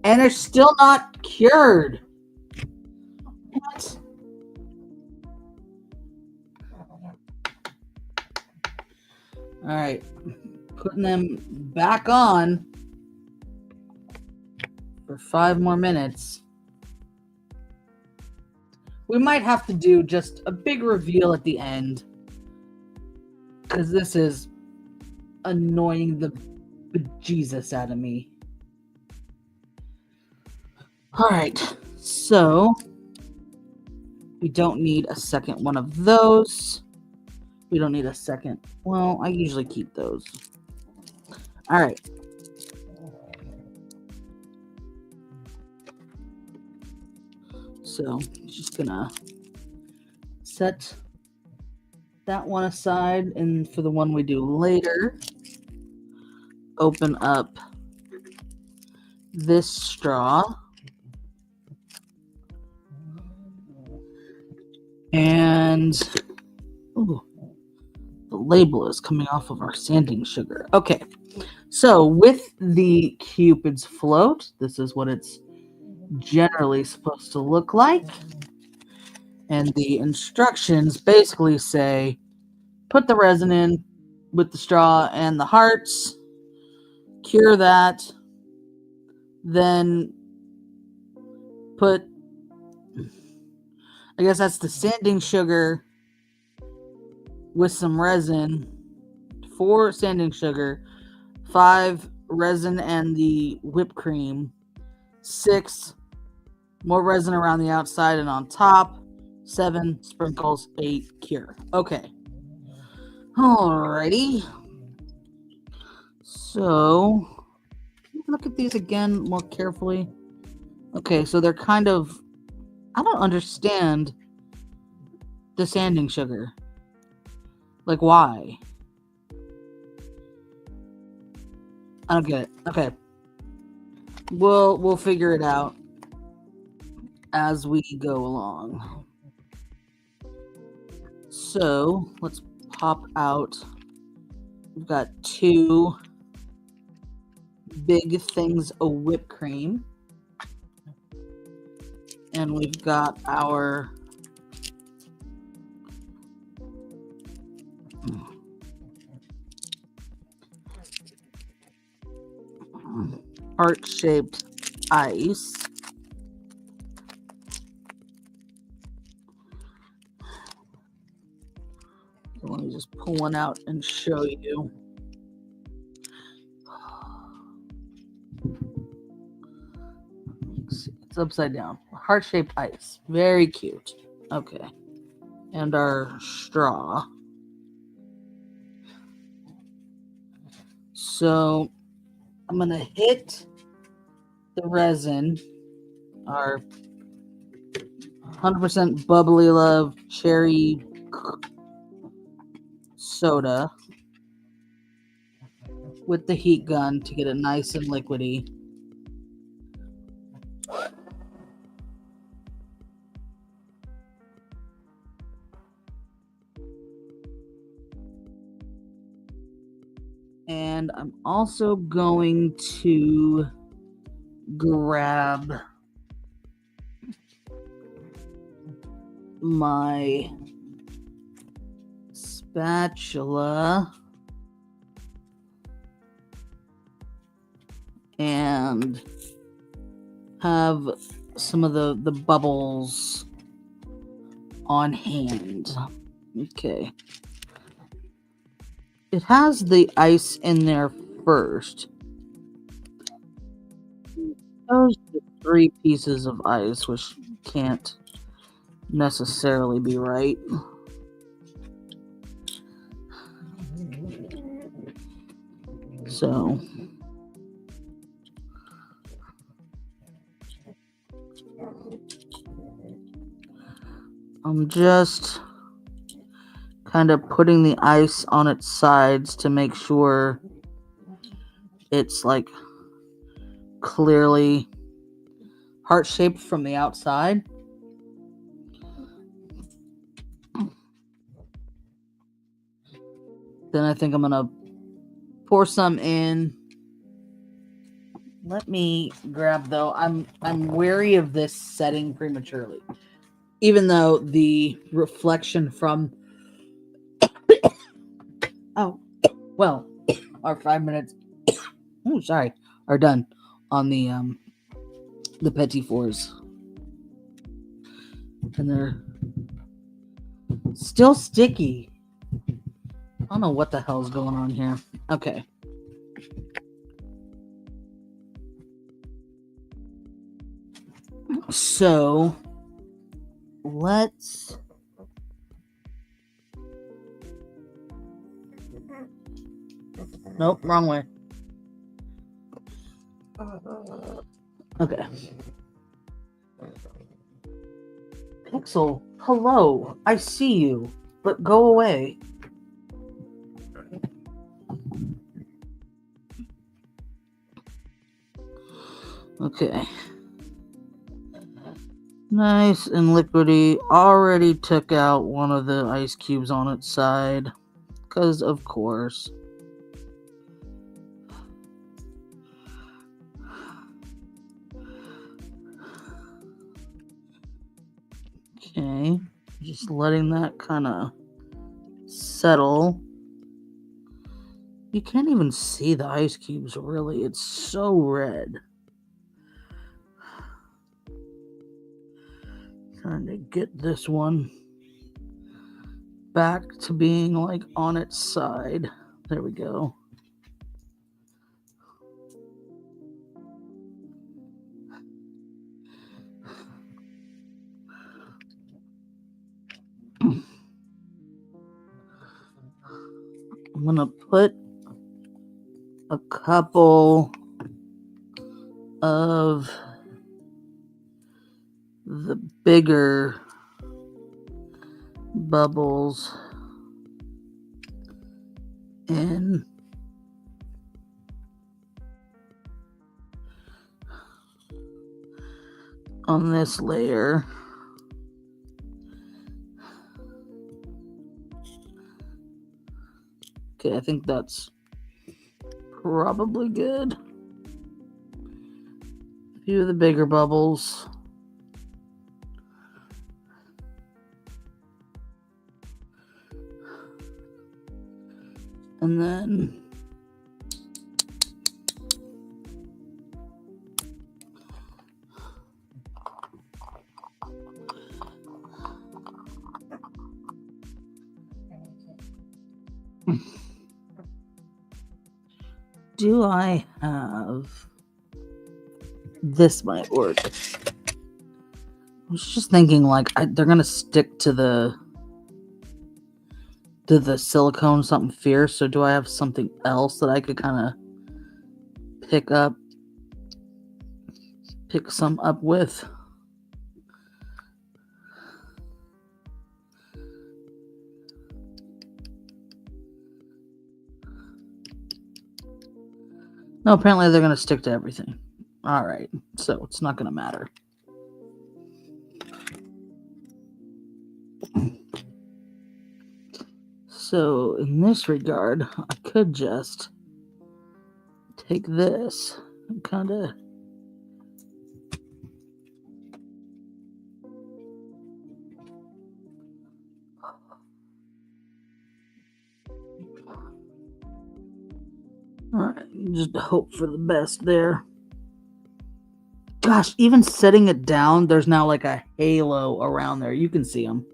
and are still not cured. What? All right. Putting them back on for 5 more minutes. We might have to do just a big reveal at the end, because this is annoying the bejesus out of me. All right, so we don't need a second one of those. We don't need a second. Well, I usually keep those. All right. So just gonna set that one aside, and for the one we do later, open up this straw. And ooh, the label is coming off of our sanding sugar. Okay, so with the Cupid's float, this is what it's generally supposed to look like. And the instructions basically say, put the resin in with the straw and the hearts, cure that, then put, I guess that's the sanding sugar with some resin, 4 sanding sugar, 5 resin and the whipped cream, 6 more resin around the outside and on top, 7 sprinkles, 8 cure. Okay. Alrighty. So, look at these again more carefully. Okay, so they're kind of, I don't understand the sanding sugar. Like, why? I don't get it. Okay. We'll figure it out as we go along. So, let's pop out. We've got 2 big things of whipped cream. And we've got our heart-shaped ice. So let me just pull one out and show you. It's upside down. Heart-shaped ice. Very cute. Okay. And our straw. So I'm going to hit the resin, our 100% Bubbly Love cherry soda, with the heat gun to get it nice and liquidy. And I'm also going to grab my spatula and have some of the bubbles on hand. Okay. It has the ice in there first. Those are 3 pieces of ice, which can't necessarily be right. So I'm just kind of putting the ice on its sides to make sure it's like clearly heart-shaped from the outside. Then I think I'm gonna pour some in. Let me grab though. I'm wary of this setting prematurely. Even though the reflection from our 5 minutes are done on the Petit Fours. And they're still sticky. I don't know what the hell's going on here. Okay. So let's nope, wrong way. Okay. Pixel, hello. I see you, but go away. Okay. Nice and liquidy. Already took out one of the ice cubes on its side. Because, of course. Okay. Just letting that kind of settle. You can't even see the ice cubes, really. It's so red. Trying to get this one back to being like on its side. There we go. I'm gonna put a couple of the bigger bubbles in on this layer. Okay, I think that's probably good. A few of the bigger bubbles. And then do I have this might work? I was just thinking like they're gonna stick to the silicone something fierce, so do I have something else that I could kind of pick some up with? No, apparently they're going to stick to everything. All right, so it's not going to matter. So in this regard, I could just take this and kind of just hope for the best there. Gosh, even setting it down, there's now like a halo around there. You can see them.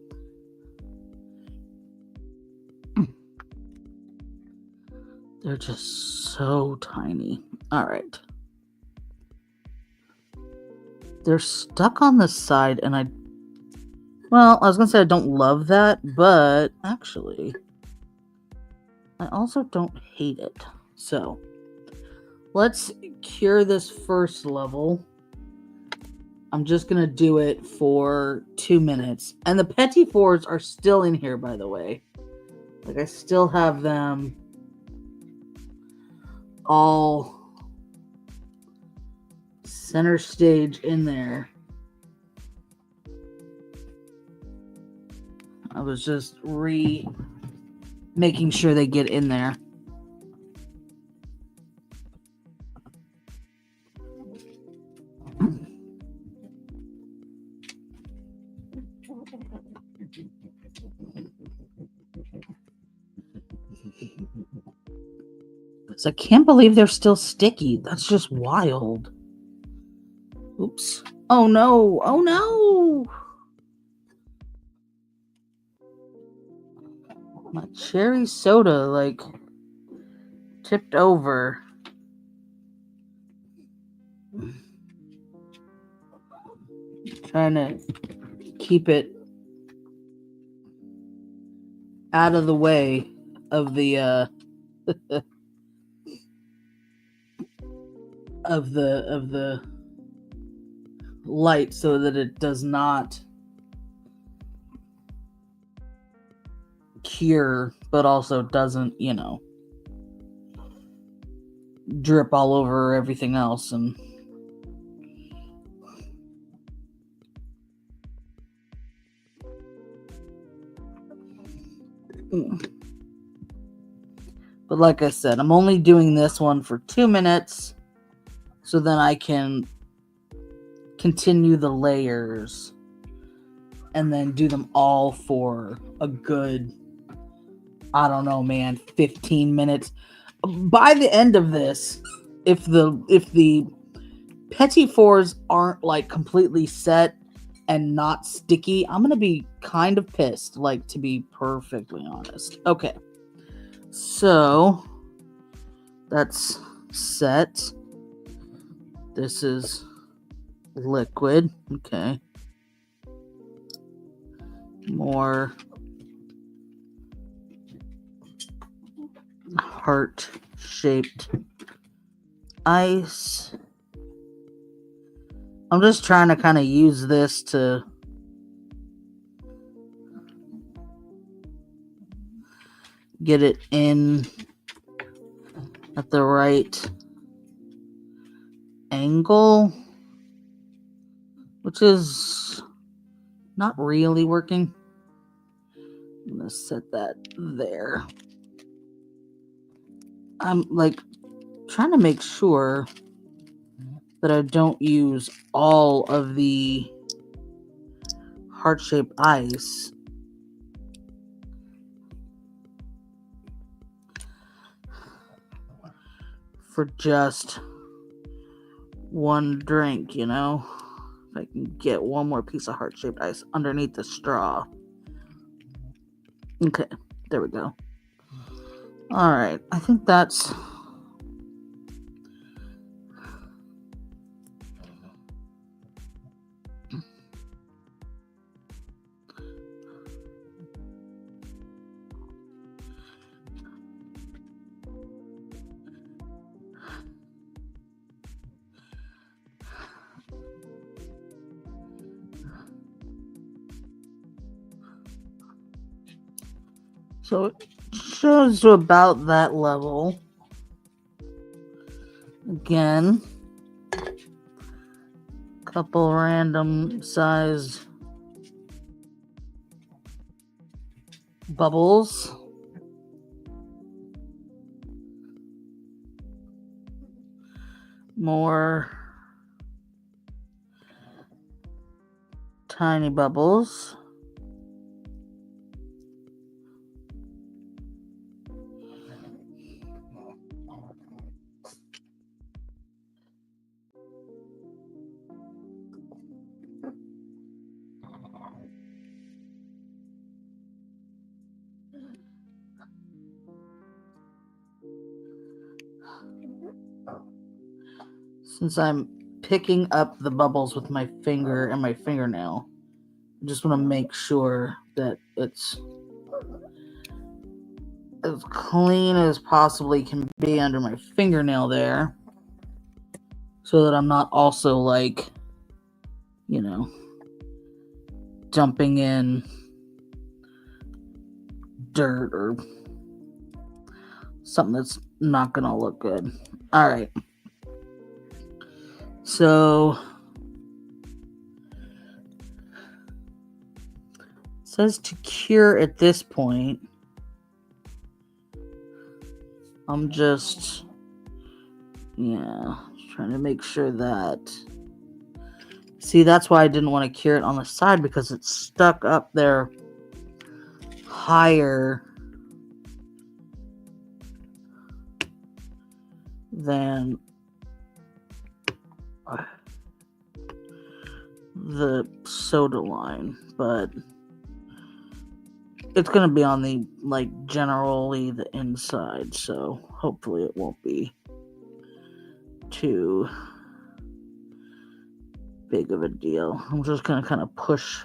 They're just so tiny. All right. They're stuck on the side, and I was going to say I don't love that, but actually, I also don't hate it. So, let's cure this first level. I'm just going to do it for 2 minutes. And the Petit Fours are still in here, by the way. Like, I still have them all center stage in there. I was just making sure they get in there. So I can't believe they're still sticky. That's just wild. Oops. Oh no. Oh no. My cherry soda, like, tipped over. Trying to keep it out of the way of the of the light so that it does not cure, but also doesn't, drip all over everything else. And but like I said, I'm only doing this one for 2 minutes so then I can continue the layers and then do them all for a good, I don't know, man, 15 minutes. By the end of this, if the Petit Fours aren't like completely set and not sticky, I'm gonna be kind of pissed, like, to be perfectly honest. Okay, so that's set. This is liquid. Okay, more heart-shaped ice. I'm just trying to kind of use this to get it in at the right angle, which is not really working. I'm gonna set that there. I'm like trying to make sure that I don't use all of the heart-shaped ice. For just one drink, If I can get one more piece of heart-shaped ice underneath the straw. Okay, there we go. All right, I think that's so it shows to about that level. Again, couple random size bubbles. More tiny bubbles. Since I'm picking up the bubbles with my finger and my fingernail. I just want to make sure that it's as clean as possibly can be under my fingernail there, so that I'm not also like, you know, dumping in dirt or something that's not gonna look good. All right. So it says to cure at this point. I'm just trying to make sure that. See, that's why I didn't want to cure it on the side, because it's stuck up there higher than the soda line, but it's going to be on the, like, generally the inside, so hopefully it won't be too big of a deal. I'm just going to kind of push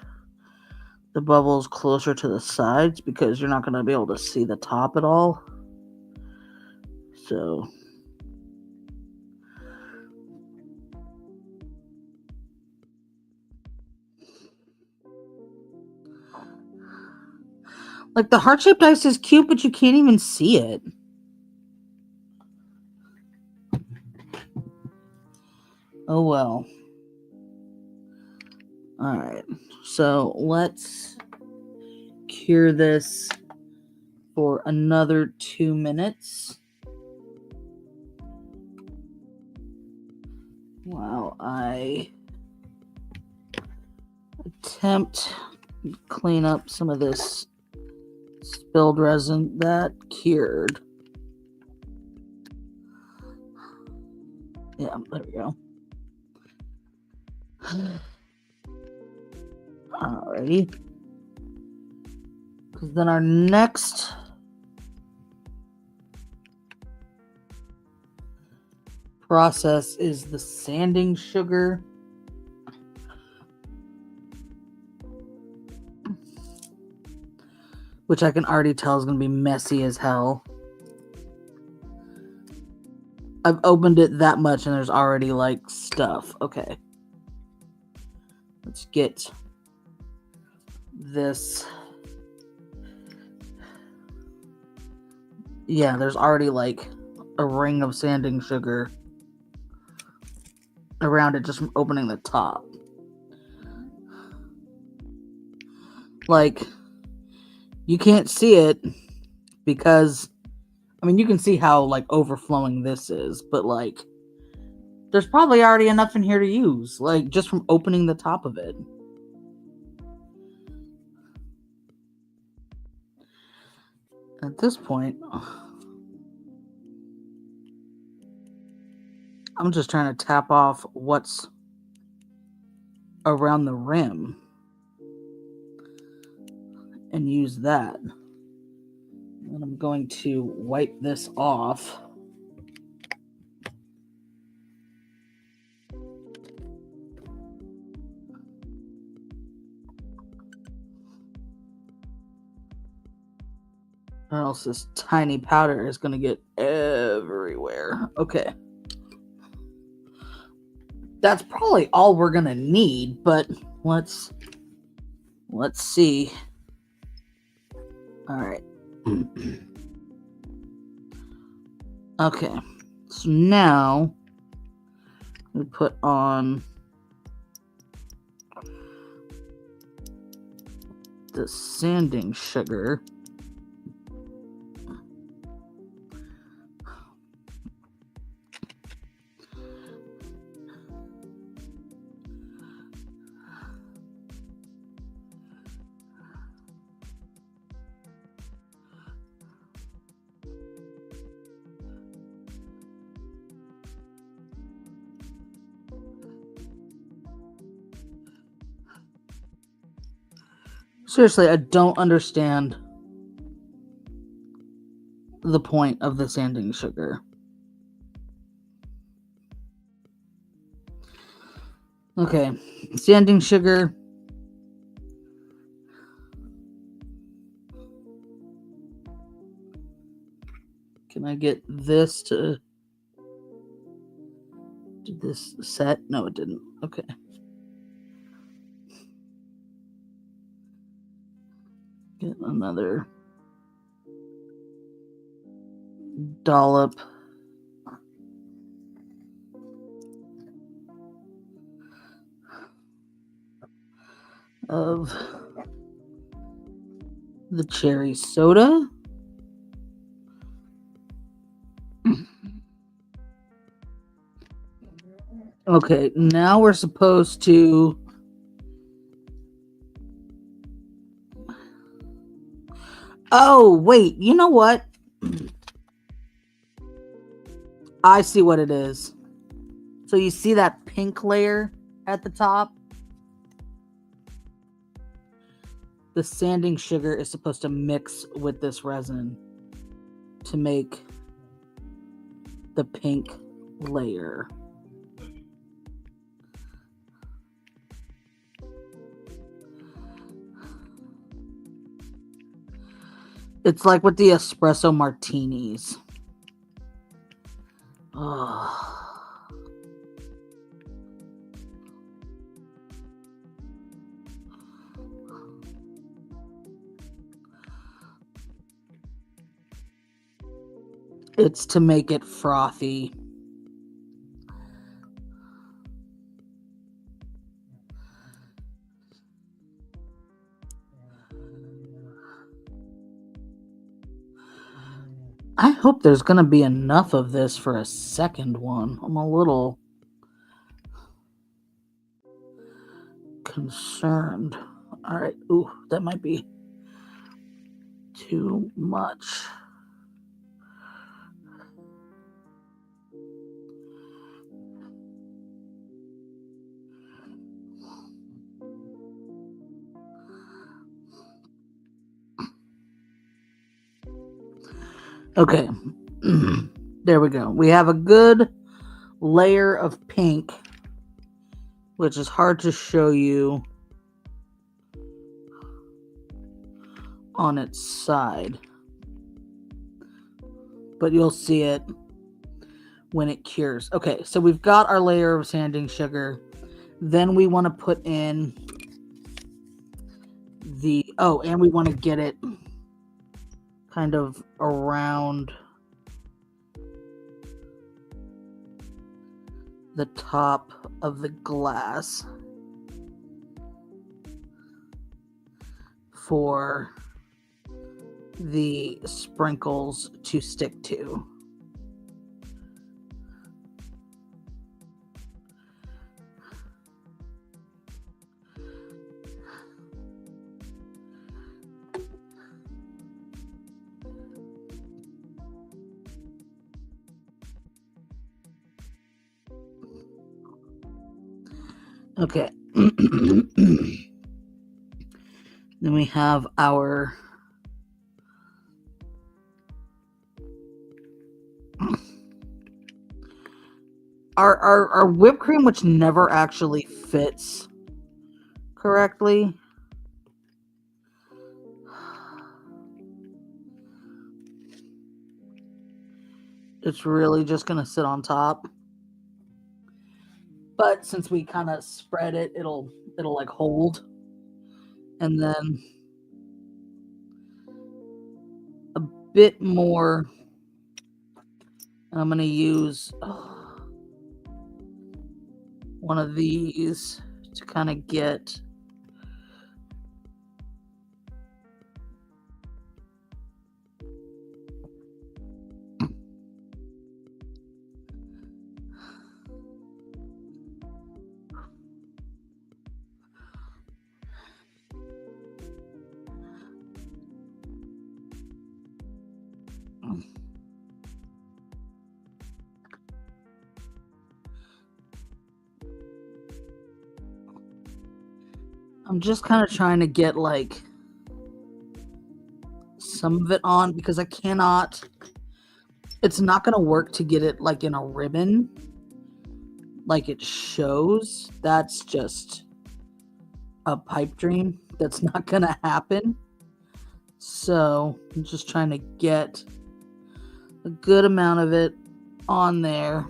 the bubbles closer to the sides, because you're not going to be able to see the top at all. So like, the heart-shaped ice is cute, but you can't even see it. Oh well. Alright, so let's cure this for another 2 minutes while I attempt to clean up some of this spilled resin that cured. Yeah, there we go. Alrighty. Because then our next process is the sanding sugar. Which I can already tell is going to be messy as hell. I've opened it that much and there's already, like, stuff. Okay. Let's get this. Yeah, there's already, like, a ring of sanding sugar around it just from opening the top. Like, you can't see it because, I mean, you can see how, like, overflowing this is, but, like, there's probably already enough in here to use, like, just from opening the top of it. At this point, I'm just trying to tap off what's around the rim and use that. And I'm going to wipe this off. Or else this tiny powder is going to get everywhere. Okay. That's probably all we're going to need, but let's see. All right. Okay. So now we put on the sanding sugar. Seriously, I don't understand the point of the sanding sugar. Okay, sanding sugar. Can I get this to... Did this set? No, it didn't. Okay. Get another dollop of the cherry soda. Okay, now we're supposed to... Oh, wait, you know what? I see what it is. So you see that pink layer at the top? The sanding sugar is supposed to mix with this resin to make the pink layer. It's like with the espresso martinis. Oh. It's to make it frothy. I hope there's going to be enough of this for a second one. I'm a little concerned. All right. Ooh, that might be too much. Okay. There we go. We have a good layer of pink, which is hard to show you on its side, but you'll see it when it cures. Okay, so we've got our layer of sanding sugar. Then we want to put in the... Oh, and we want to get it kind of around the top of the glass for the sprinkles to stick to. Okay. Then we have our whipped cream, which never actually fits correctly. It's really just going to sit on top. But since we kind of spread it, it'll like hold. And then a bit more. And I'm going to use one of these to kind of get I'm just kind of trying to get like some of it on because I cannot, it's not going to work to get it like in a ribbon like it shows, that's just a pipe dream. That's not gonna happen. So I'm just trying to get a good amount of it on there.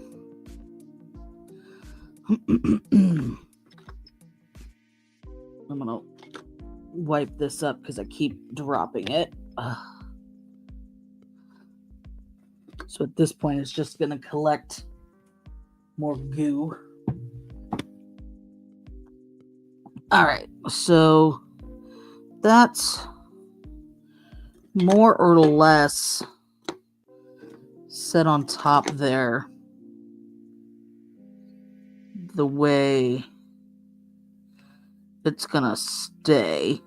I'm gonna wipe this up because I keep dropping it. So at this point, it's just gonna collect more goo. All right, so that's more or less set on top there the way it's gonna stay.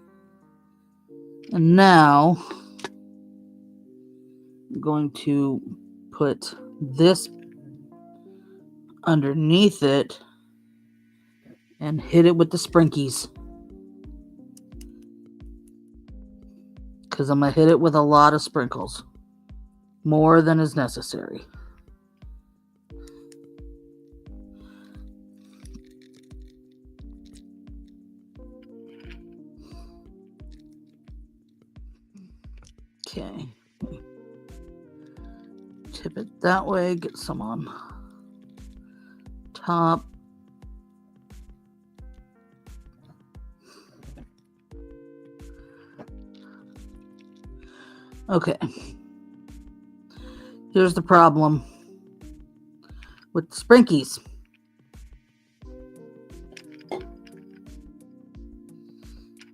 And now I'm going to put this underneath it and hit it with the sprinkies, because I'm gonna hit it with a lot of sprinkles, more than is necessary. Okay, tip it that way, get some on top. Okay, here's the problem with the sprinkies.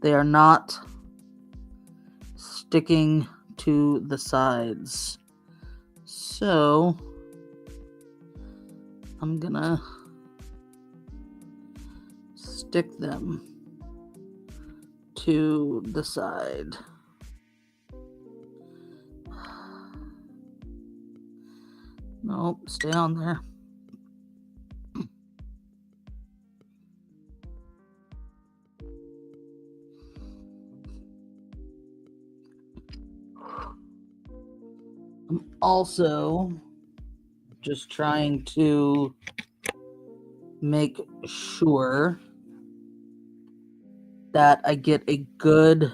They are not sticking to the sides. So I'm gonna stick them to the side. Nope, stay on there. I'm also just trying to make sure that I get a good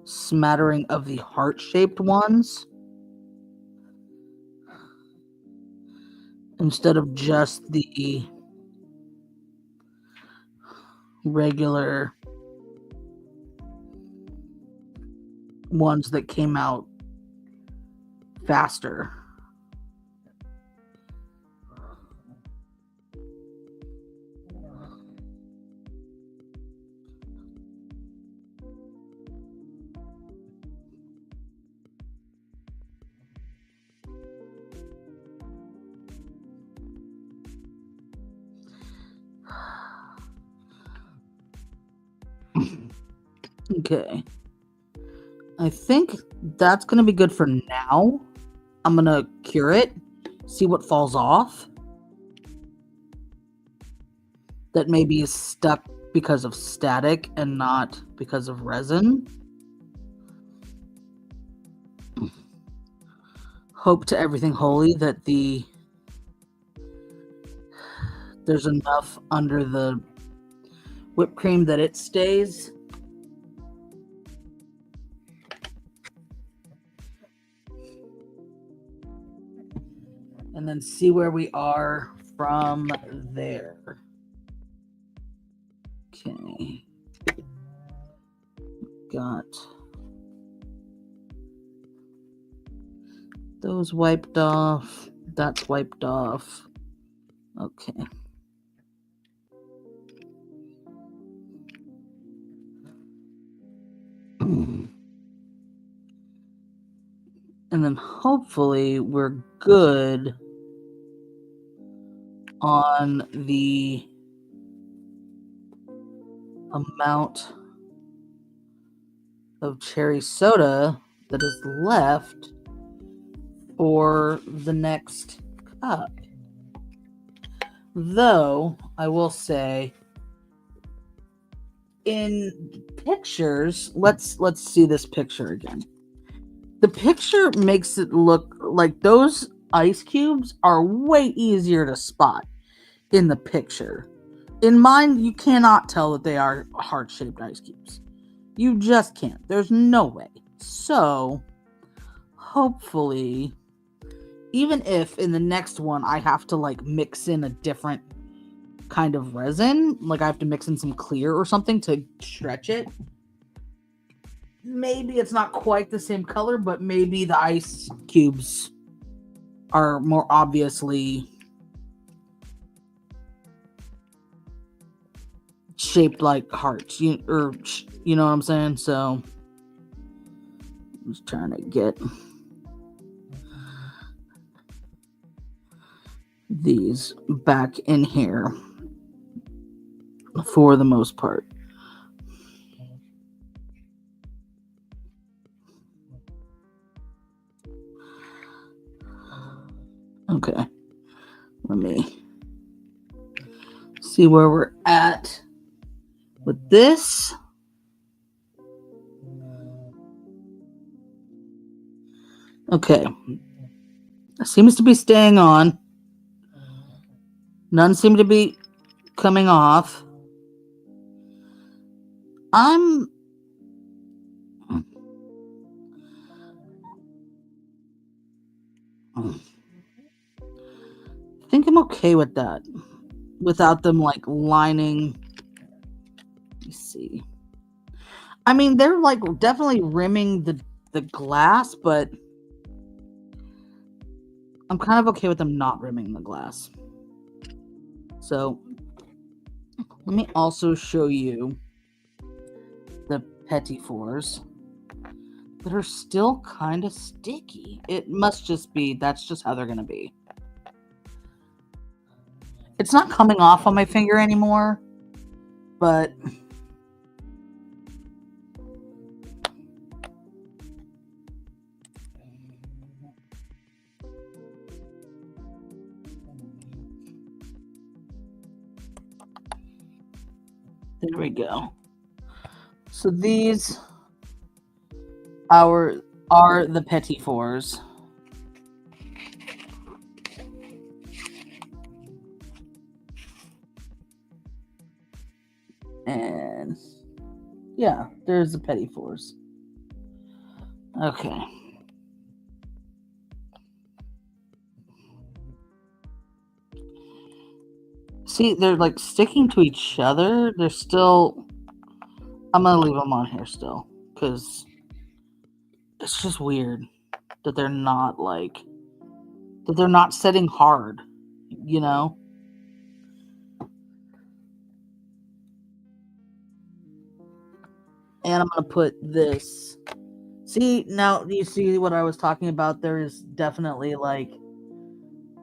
smattering of the heart-shaped ones instead of just the regular ones that came out faster. Okay. I think that's going to be good for now. I'm going to cure it, see what falls off. That maybe is stuck because of static and not because of resin. Hope to everything holy that there's enough under the whipped cream that it stays. And then see where we are from there. Okay. Got those wiped off. That's wiped off. Okay. And then hopefully we're good on the amount of cherry soda that is left for the next cup. Though I will say, in pictures, let's see this picture again. The picture makes it look like those ice cubes are way easier to spot in the picture. In mine, you cannot tell that they are heart-shaped ice cubes. You just can't. There's no way. So, hopefully, even if in the next one I have to like mix in a different kind of resin, like I have to mix in some clear or something to stretch it, maybe it's not quite the same color, but maybe the ice cubes are more obviously shaped like hearts, you know what I'm saying? So I'm just trying to get these back in here for the most part. Okay, let me see where we're at with this. Okay, it seems to be staying on. None seem to be coming off. I think I'm okay with that. Without them like lining. Let me see. I mean, they're like definitely rimming the glass, but I'm kind of okay with them not rimming the glass. So let me also show you the Petit Fours that are still kind of sticky. It must just be, that's just how they're going to be. It's not coming off on my finger anymore, but there we go. So these are the Petit Fours. And yeah, there's the Petit Fours. Okay. See, they're like sticking to each other. They're still... I'm going to leave them on here still, because it's just weird that they're not like... that they're not setting hard, you know? And I'm going to put this... See, now you see what I was talking about? There is definitely like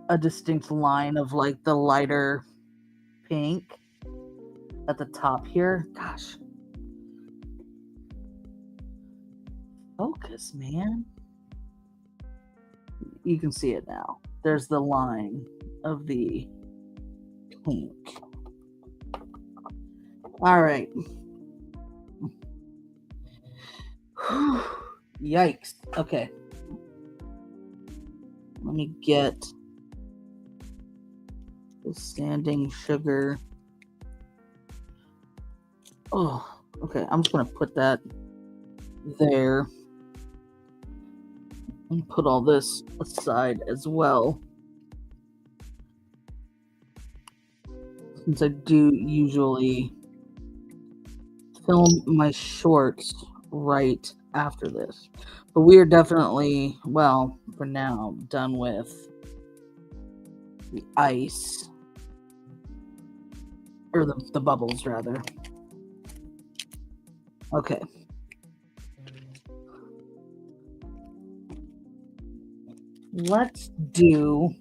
a distinct line of like the lighter pink at the top here. Gosh. Focus, man. You can see it now. There's the line of the pink. All right. Yikes. Okay. Let me get the standing sugar. Oh, okay. I'm just going to put that there. And put all this aside as well. Since I do usually film my shorts right after this. But we are definitely, well, for now, done with the ice. Or the bubbles, rather. Okay. Let's do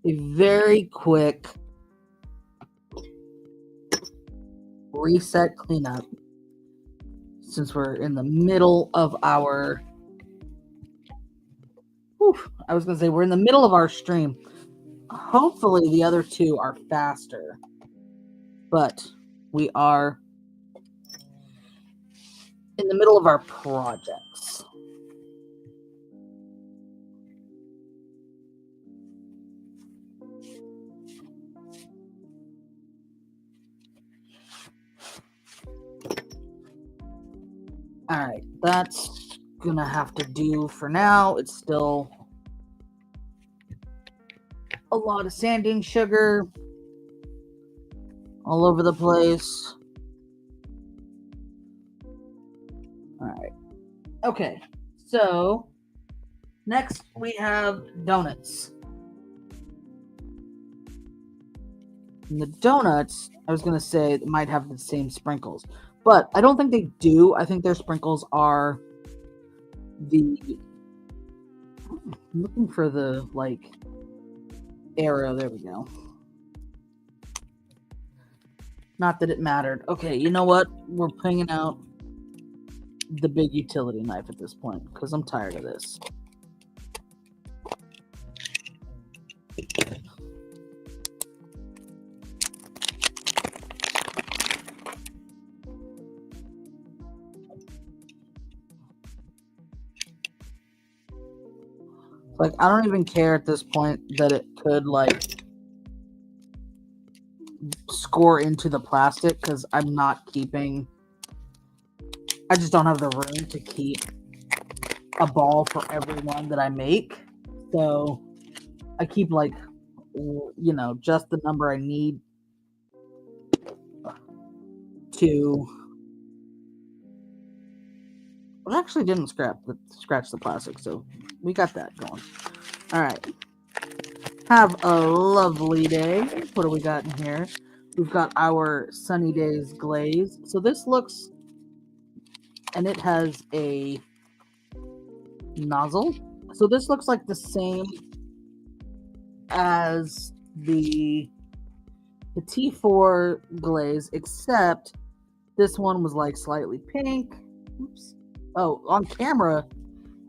a very quick reset cleanup, since we're in the middle of our... I was going to say, we're in the middle of our stream. Hopefully the other two are faster, but we are in the middle of our projects. right, that's gonna have to do for now. It's still a lot of sanding sugar all over the place. All right. Okay. So next we have donuts. And the donuts, I was going to say, might have the same sprinkles, but I don't think they do. I think their sprinkles are I'm looking for the arrow. There we go. Not that it mattered. Okay, you know what? We're bringing out the big utility knife at this point because I'm tired of this. I don't even care at this point that it could score into the plastic because I'm not keeping. I just don't have the room to keep a ball for every one that I make. So I keep just the number I need to. It actually didn't scratch the plastic, so we got that going. All right. Have a lovely day. What do we got in here? We've got our Sunny Days glaze. So this looks, and it has a nozzle. So this looks like the same as the Petit Fours glaze, except this one was slightly pink. Oops. Oh, on camera.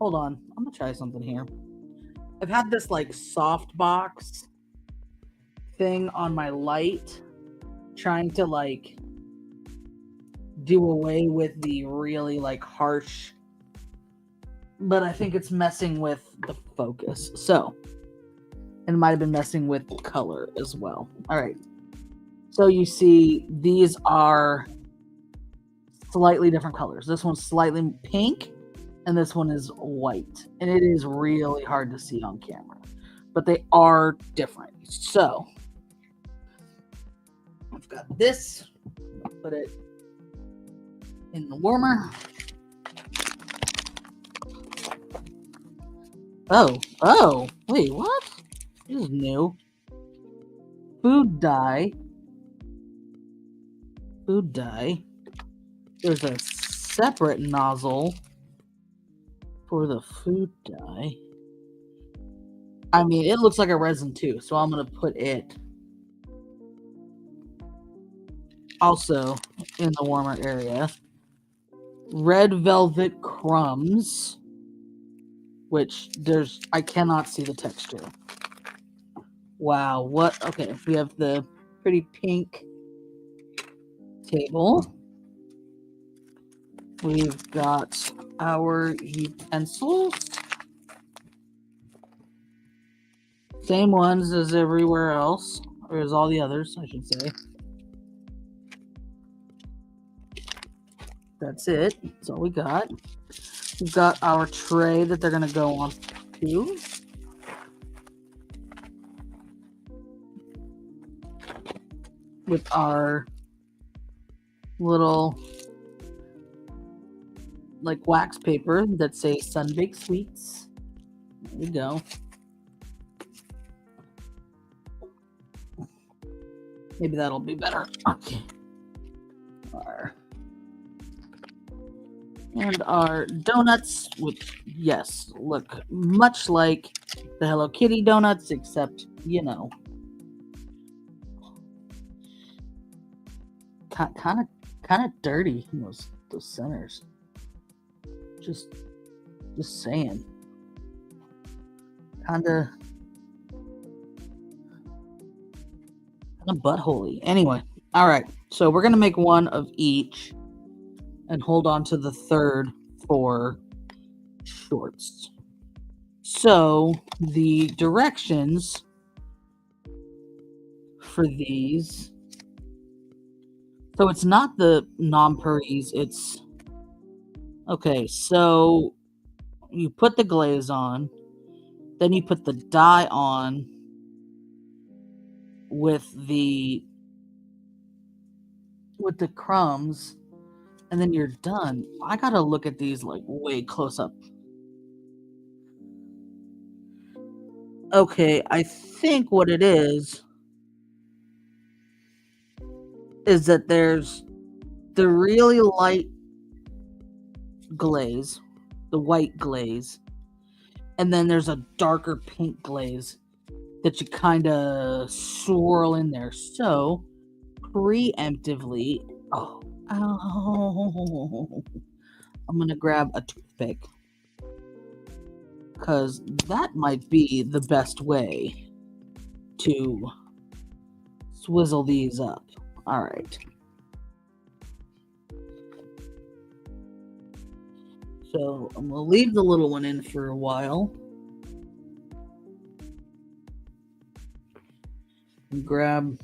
Hold on. I'm going to try something here. I've had this soft box thing on my light, trying to do away with the really harsh, but I think it's messing with the focus. So, and it might have been messing with color as well. All right. So you see these are slightly different colors. This one's slightly pink and this one is white. And it is really hard to see on camera, but they are different. So I've got this. Put it in the warmer. Oh, wait, what? This is new. Food dye. There's a separate nozzle for the food dye. I mean, it looks like a resin too, so I'm going to put it also in the warmer area. Red velvet crumbs, which I cannot see the texture. Wow, what? Okay, we have the pretty pink table. We've got our utensils. Same ones as everywhere else, or as all the others, I should say. That's it. That's all we got. We've got our tray that they're going to go on to. With our little wax paper that say Sunbaked Sweets. There we go. Maybe that'll be better. Okay. And our donuts, which, yes, look much like the Hello Kitty donuts, except, kind of dirty in those centers. Just saying. Kind of buttholey. Anyway, all right. So we're gonna make one of each, and hold on to the third for shorts. So the directions for these. So it's not the non-puris, it's Okay, so you put the glaze on, then you put the dye on with the crumbs, and then you're done. I gotta look at these like way close up. Okay, I think what it is that there's the really light glaze, the white glaze, and then there's a darker pink glaze that you kind of swirl in there. So preemptively, oh, I'm gonna grab a toothpick because that might be the best way to swizzle these up. All right. So I'm gonna leave the little one in for a while. And grab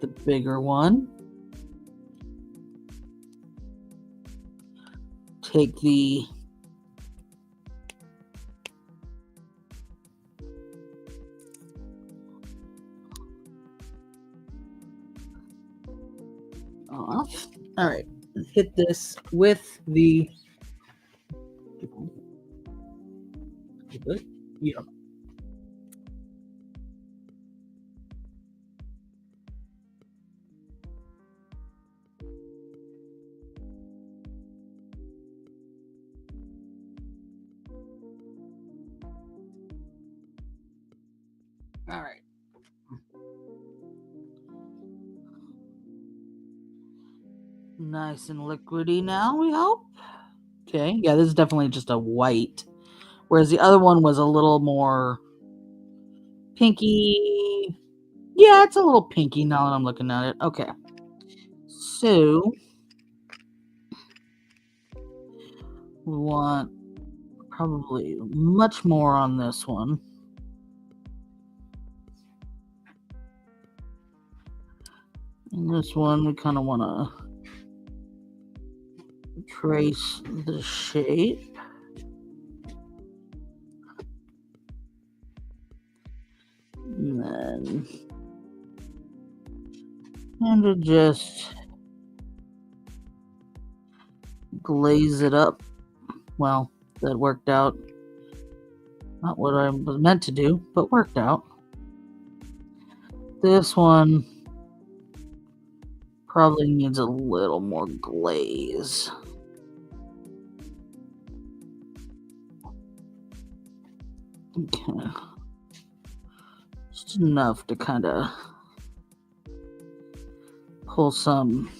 the bigger one. Take the off. All right. Hit this with the yeah. All right. Nice and liquidy now, we hope. Okay, yeah, this is definitely just a white, whereas the other one was a little more pinky. Yeah, it's a little pinky now that I'm looking at it. Okay. So we want probably much more on this one. And this one we kind of want to trace the shape. And then kind of just glaze it up. Well, that worked out. Not what I was meant to do, but worked out. This one probably needs a little more glaze. Okay. Just enough to kind of pull some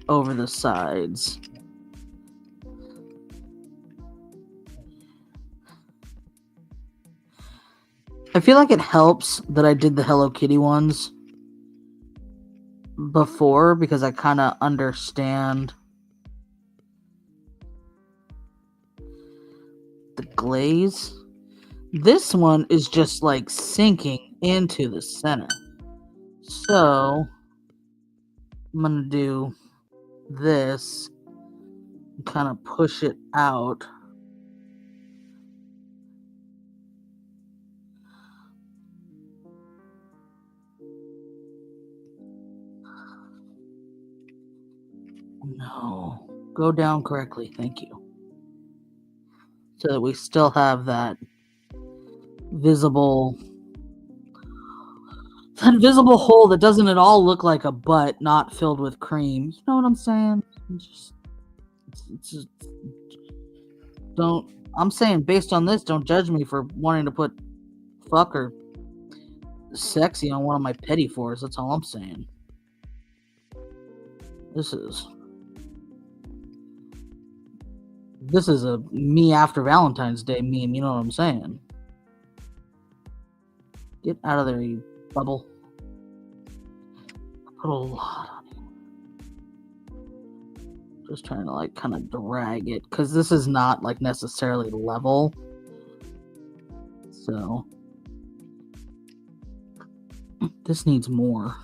over the sides. I feel like it helps that I did the Hello Kitty ones before because I kind of understand the glaze. This one is just like sinking into the center. So I'm going to do this and kind of push it out. No, go down correctly. Thank you. So that we still have that visible hole that doesn't at all look like a butt not filled with cream. You know what I'm saying? It's just, don't. I'm saying based on this, don't judge me for wanting to put fuck or sexy on one of my Petit Fours. That's all I'm saying. This is a me after Valentine's Day meme. You know what I'm saying? Get out of there, you bubble. Put a lot on you. Just trying to like kind of drag it because this is not like necessarily level. So this needs more.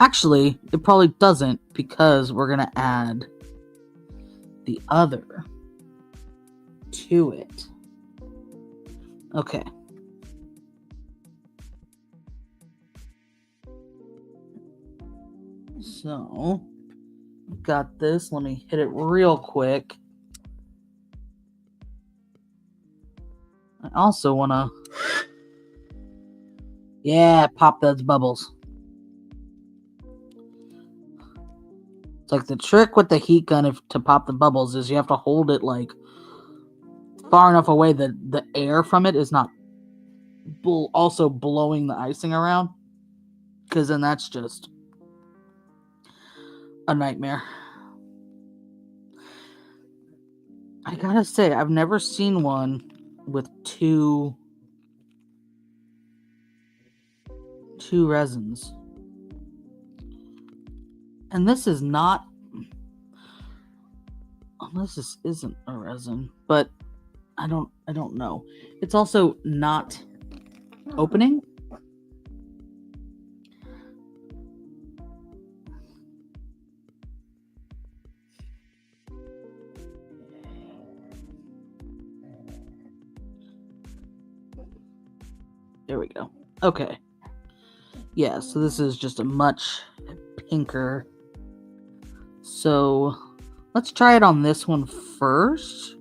Actually, it probably doesn't because we're gonna add the other to it. Okay. So, got this. Let me hit it real quick. I also want to, yeah, pop those bubbles. It's like the trick with the heat gun to pop the bubbles is you have to hold it like far enough away that the air from it is not also blowing the icing around, because then that's just a nightmare. I gotta say, I've never seen one with two resins. And this is not, unless this isn't a resin, but I don't know. It's also not opening. There we go. Okay. Yeah, so this is just a much pinker. So let's try it on this one first.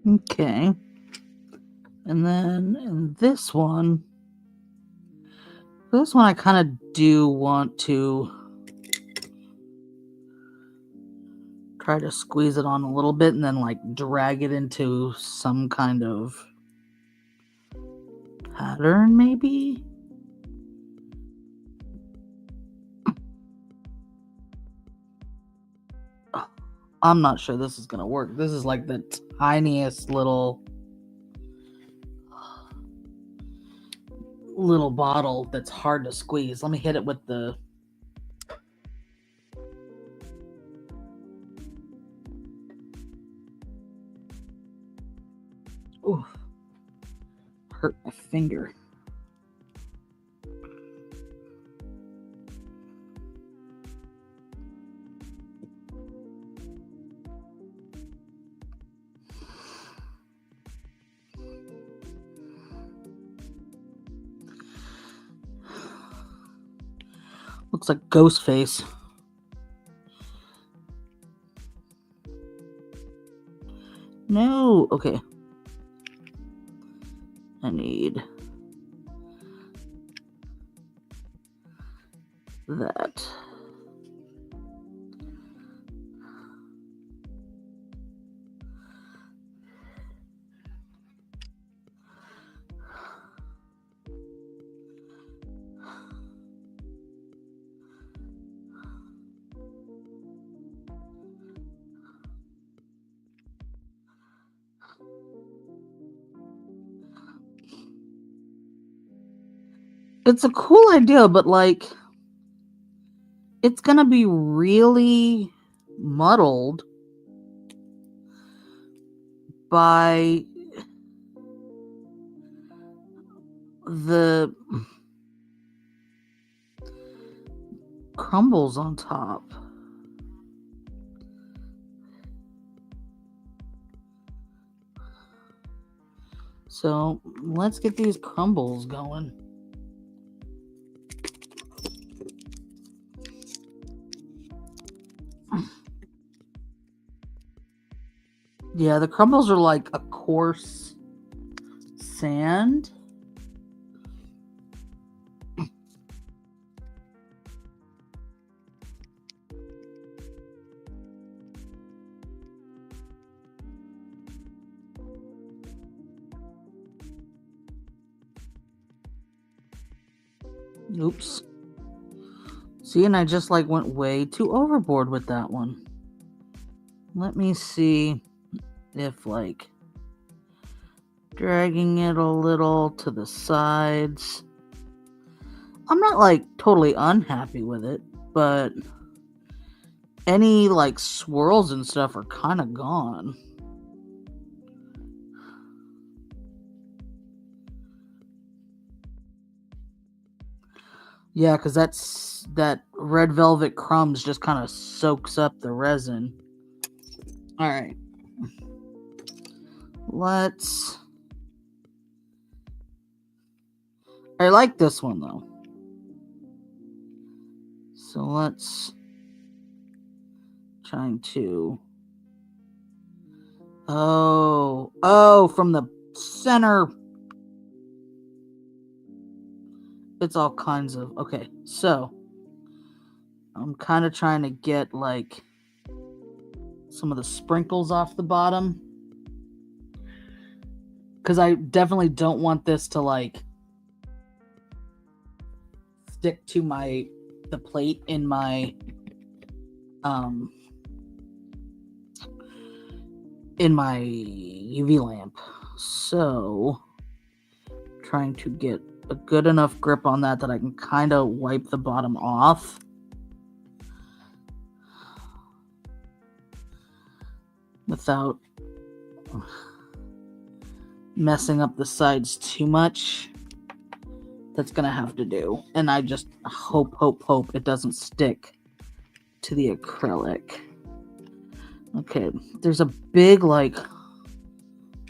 Okay. And then in this one I kind of do want to try to squeeze it on a little bit and then like drag it into some kind of pattern, maybe. I'm not sure this is gonna work. This is like the tiniest little bottle that's hard to squeeze. Let me hit it with the ooh, hurt my finger. Looks like ghost face. No, okay. I need that. It's a cool idea, but like it's gonna be really muddled by the crumbles on top. So let's get these crumbles going. Yeah, the crumbles are like a coarse sand. Oops. See, and I just like went way too overboard with that one. Let me see if like dragging it a little to the sides. I'm not like totally unhappy with it, but any like swirls and stuff are kind of gone. Yeah, because that red velvet crumbs just kind of soaks up the resin. All right. I like this one though. So let's trying to from the center. It's all kinds of okay. So I'm kind of trying to get like some of the sprinkles off the bottom, because I definitely don't want this to like stick to the plate in my UV lamp. So trying to get a good enough grip on that I can kind of wipe the bottom off. Without messing up the sides too much. That's gonna have to do. And I just hope it doesn't stick to the acrylic. Okay, there's a big like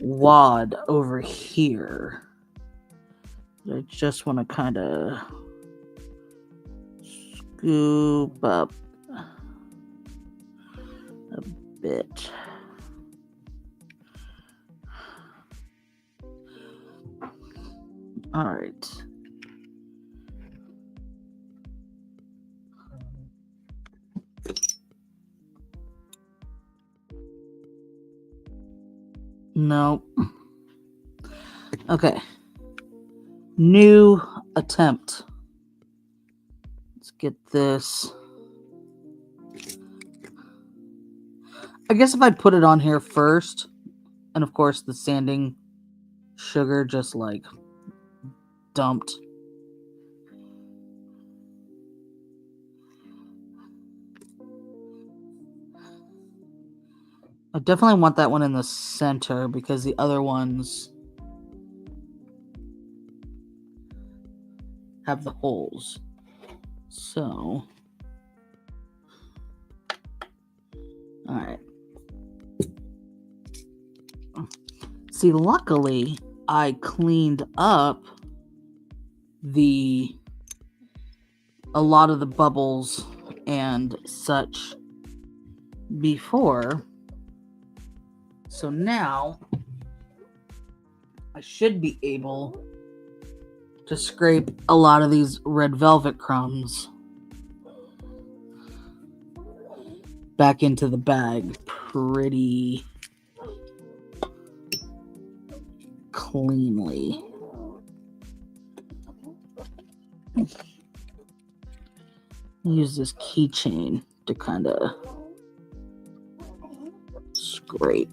wad over here. I just want to kind of scoop up a bit. All right. Nope. Okay. New attempt. Let's get this. I guess if I put it on here first, and of course the sanding sugar just like dumped. I definitely want that one in the center because the other ones have the holes. So, all right. See, luckily, I cleaned up a lot of the bubbles and such before. So now I should be able to scrape a lot of these red velvet crumbs back into the bag pretty cleanly. Use this keychain to kind of scrape.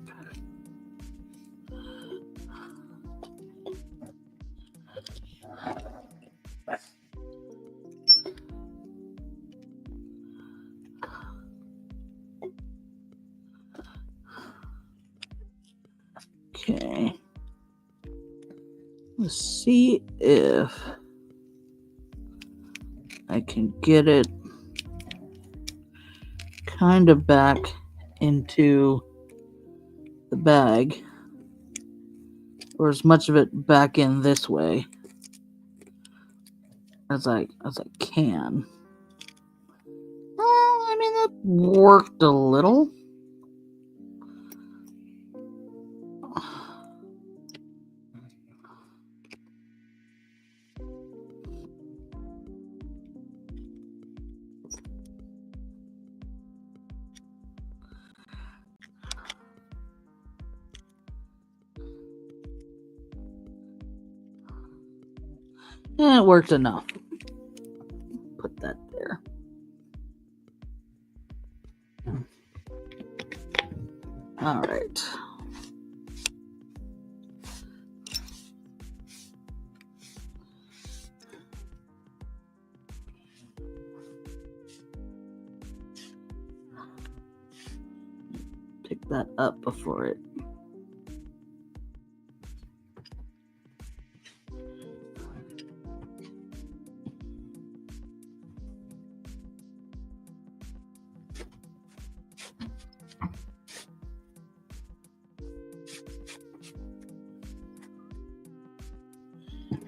Okay. Let's see if I can get it kind of back into the bag, or as much of it back in this way as I can. I mean, that worked a little. And it worked enough. All right. Pick that up before it.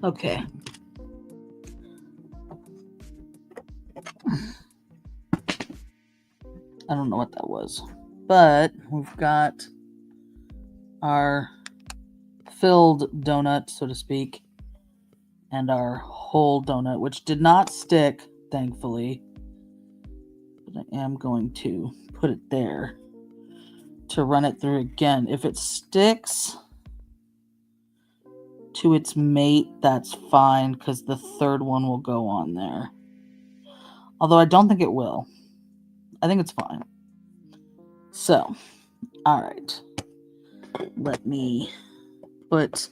Okay. I don't know what that was, but we've got our filled donut, so to speak, and our whole donut, which did not stick, thankfully. But I am going to put it there to run it through again. If it sticks to its mate, that's fine, because the third one will go on there. Although I don't think it will. I think it's fine. So, all right. Let me put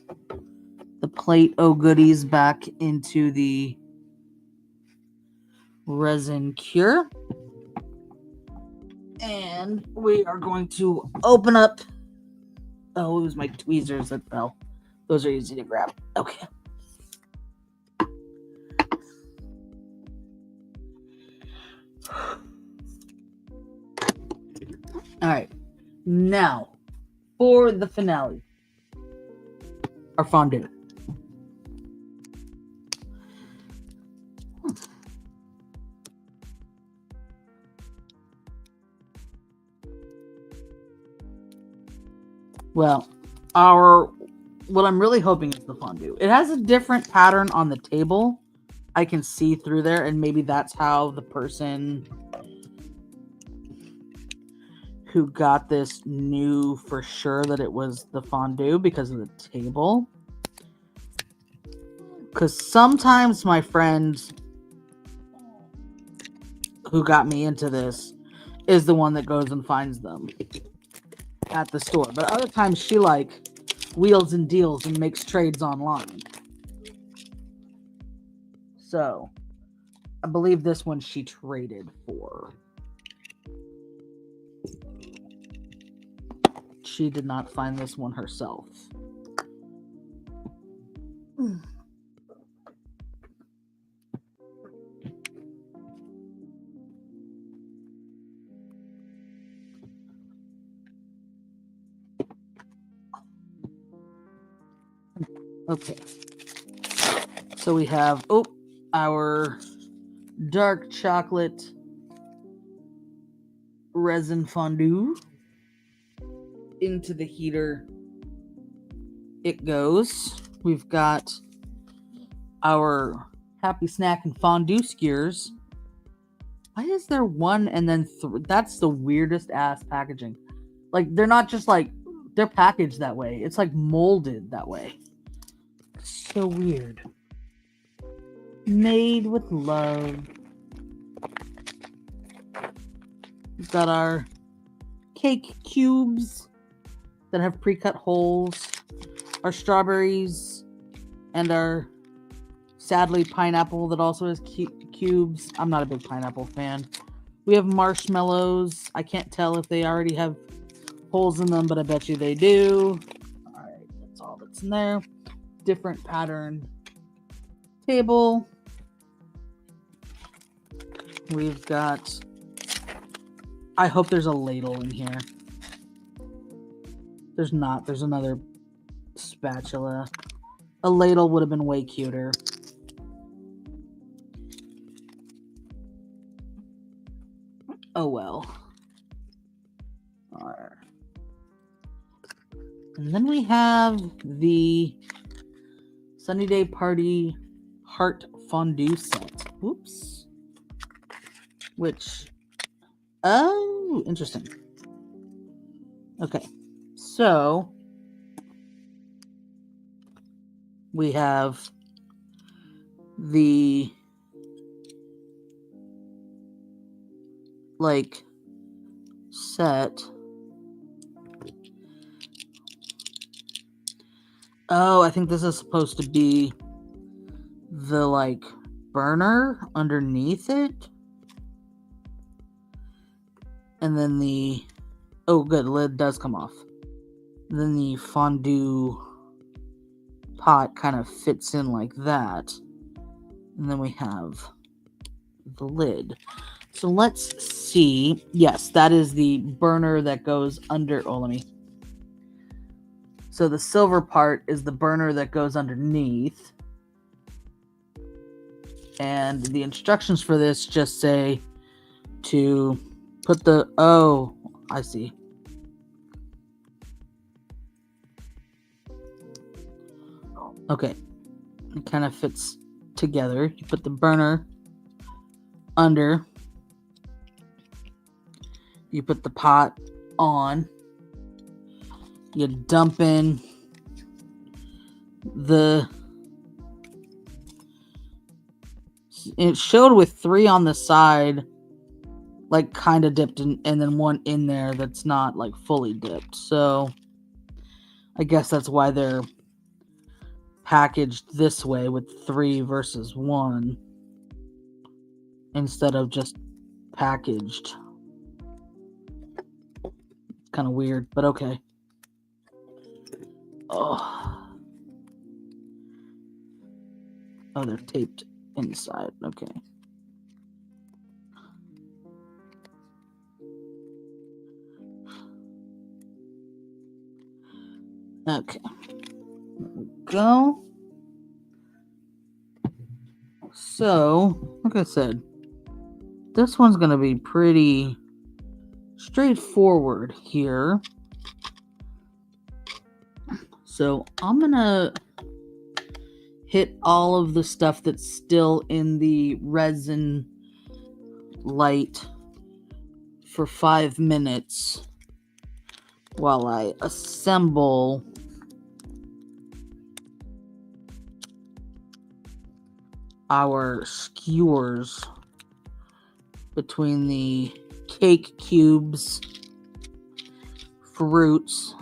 the plate goodies back into the resin cure. And we are going to open up. Oh, it was my tweezers that fell. Those are easy to grab. Okay. All right. Now, for the finale, our fondue. Well, what I'm really hoping is the fondue. It has a different pattern on the table. I can see through there, and maybe that's how the person who got this knew for sure that it was the fondue because of the table. Because sometimes my friend who got me into this is the one that goes and finds them at the store. But other times she wheels and deals and makes trades online. So I believe this one she traded for. She did not find this one herself. Okay. So we have our dark chocolate resin fondue. Into the heater it goes. We've got our happy snack and fondue skewers. Why is there one and then that's the weirdest ass packaging. They're not just they're packaged that way. It's molded that way. So weird. Made with love. We've got our cake cubes that have pre-cut holes, our strawberries, and our sadly pineapple that also has cubes. I'm not a big pineapple fan. We have marshmallows. I can't tell if they already have holes in them, but I bet you they do. All right, that's all that's in there. Different pattern table. We've got, I hope there's a ladle in here. There's not. There's another spatula. A ladle would have been way cuter. Oh well. All right. And then we have the Sunny Day Party Heart Fondue set. Oops. Which, oh, interesting. Okay. So we have the set Oh, I think this is supposed to be the like burner underneath it. And then the good, lid does come off. Then the fondue pot kind of fits in like that. And then we have the lid. So let's see. Yes, that is the burner that goes under. Oh, let me. So the silver part is the burner that goes underneath. And the instructions for this just say to put the. Oh, I see. Okay. It kind of fits together. You put the burner under. You put the pot on. You dump in the. It showed with 3 on the side, like kind of dipped in, and then 1 in there that's not like fully dipped. So I guess that's why they're packaged this way with 3 versus 1 instead of just packaged. Kind of weird, but okay. Oh, they're taped inside. Okay. Okay. There we go. So, like I said, this one's going to be pretty straightforward here. So, I'm going to hit all of the stuff that's still in the resin light for 5 minutes while I assemble our skewers between the cake cubes, fruits,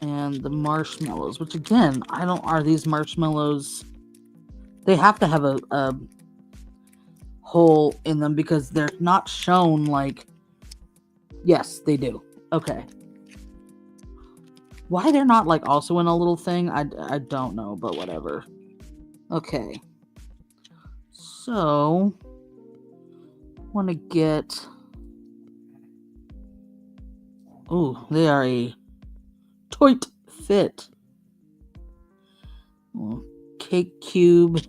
and the marshmallows, which again, are these marshmallows, they have to have a hole in them because they're not shown like, yes, they do. Okay. Why they're not like also in a little thing, I don't know, but whatever. Okay. So, want to get, they are a tight fit. Cake cube,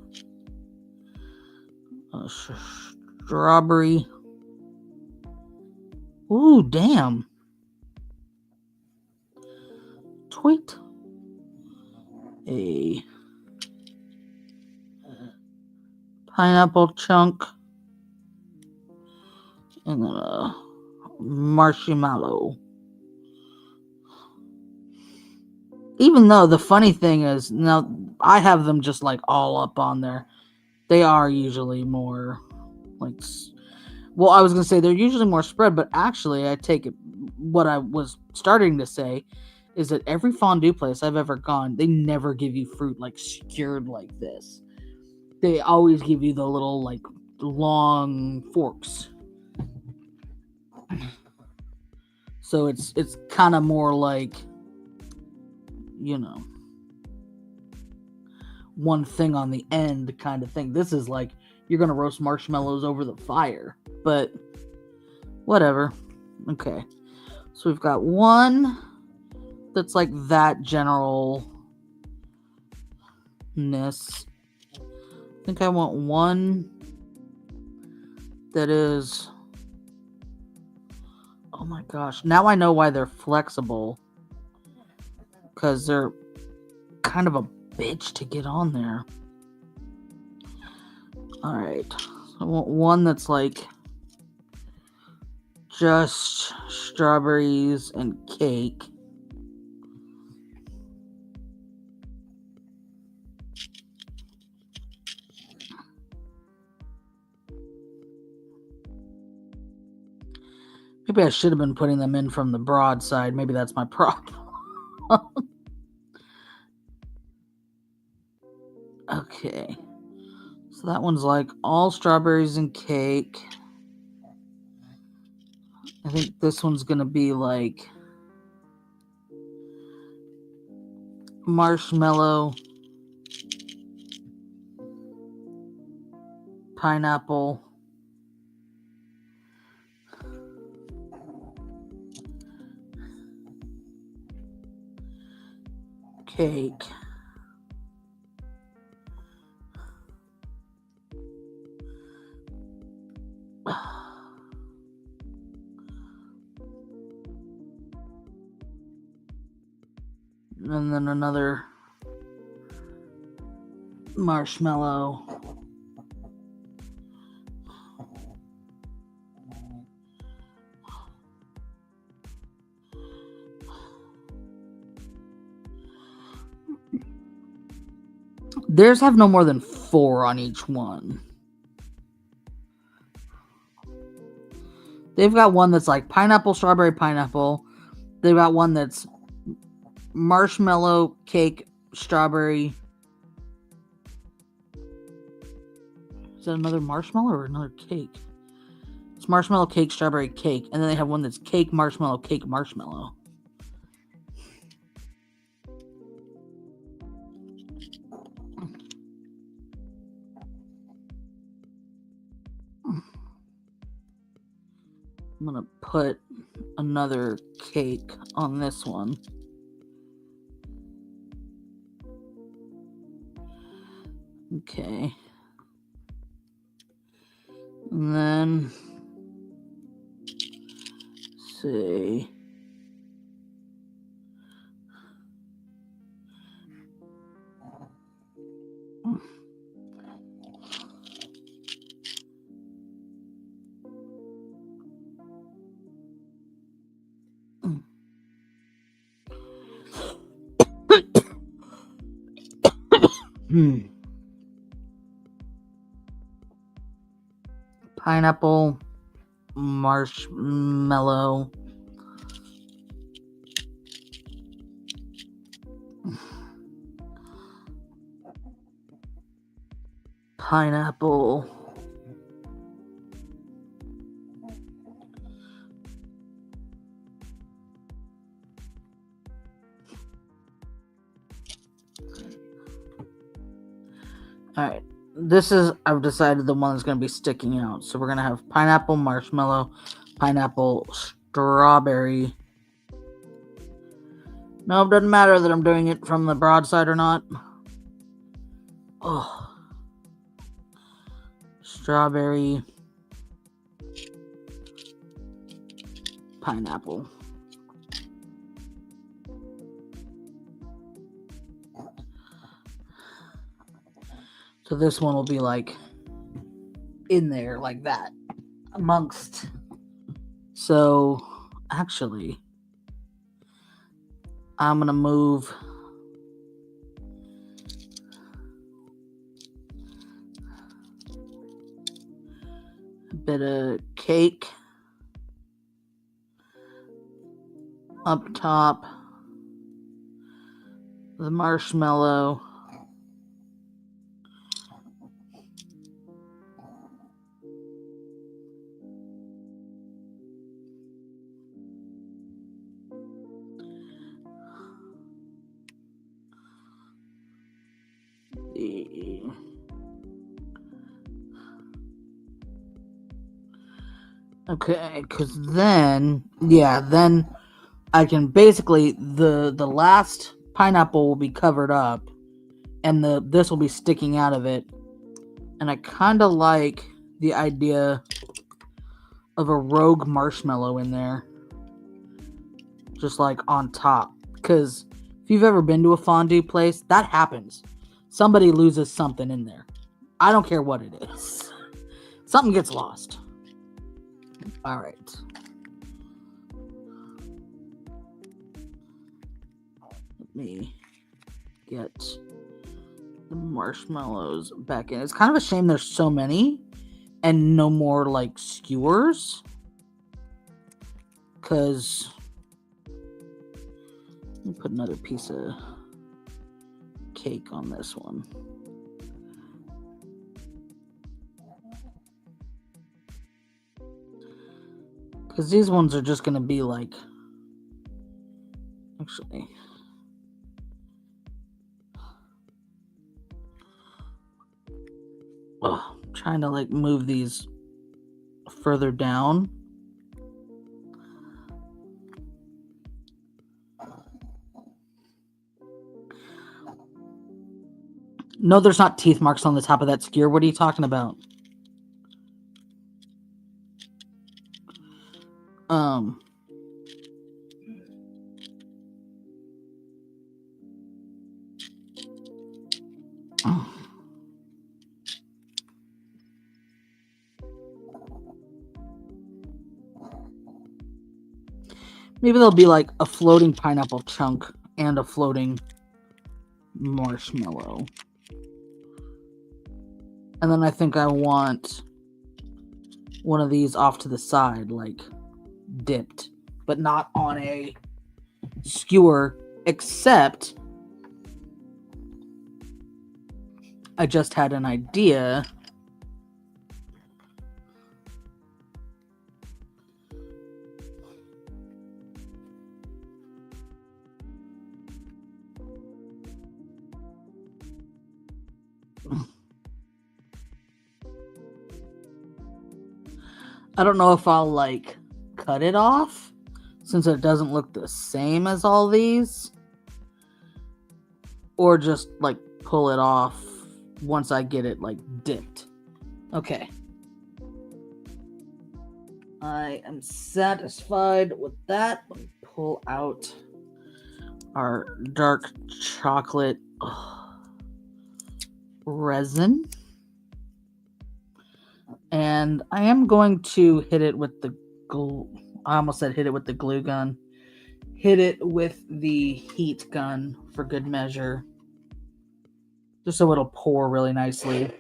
strawberry. Ooh, damn. Tweet. A pineapple chunk. And then a marshmallow. Even though the funny thing is, now I have them just like all up on there. They are usually more like, well, I was going to say they're usually more spread, but actually I take it, what I was starting to say is that every fondue place I've ever gone, they never give you fruit like skewered like this. They always give you the little like long forks. So it's kind of more like, one thing on the end kind of thing. This is like you're going to roast marshmallows over the fire, but whatever. Okay. So we've got one that's like that generalness. I think I want one that is, oh my gosh. Now I know why they're flexible. Because they're kind of a bitch to get on there. Alright. So I want one that's like just strawberries and cake. Maybe I should have been putting them in from the broad side. Maybe that's my problem. Okay. So that one's like all strawberries and cake. I think this one's going to be like marshmallow, pineapple, cake, and then another marshmallow, theirs have no more than 4 on each one. They've got one that's like pineapple, strawberry, pineapple. They've got one that's marshmallow, cake, strawberry. Is that another marshmallow or another cake? It's marshmallow, cake, strawberry, cake. And then they have one that's cake, marshmallow, cake, marshmallow. I'm going to put another cake on this one. Okay. And then, let's see. Pineapple, marshmallow, pineapple, all right. This is, I've decided, the one that's going to be sticking out. So we're going to have pineapple, marshmallow, pineapple, strawberry. No, it doesn't matter that I'm doing it from the broad side or not. Oh. Strawberry, pineapple. So this one will be like in there like that amongst. So actually, I'm going to move a bit of cake up top, the marshmallow, okay, because then I can basically, the last pineapple will be covered up, and this will be sticking out of it, and I kind of like the idea of a rogue marshmallow in there, just like on top, because if you've ever been to a fondue place, that happens. Somebody loses something in there. I don't care what it is. Something gets lost. All right. Let me get the marshmallows back in. It's kind of a shame there's so many and no more like skewers. because let me put another piece of cake on this one. Because these ones are just going to be like, actually, I'm trying to like move these further down. No, there's not teeth marks on the top of that skewer. What are you talking about? Maybe there'll be like a floating pineapple chunk and a floating marshmallow. And then I think I want one of these off to the side, like dipped, but not on a skewer, except I just had an idea. I don't know if I'll like cut it off since it doesn't look the same as all these, or just like pull it off once I get it like dipped. Okay. I am satisfied with that. Let me pull out our dark chocolate resin. And I am going to hit it with the glue. I almost said hit it with the glue gun. Hit it with the heat gun for good measure. Just so it'll pour really nicely.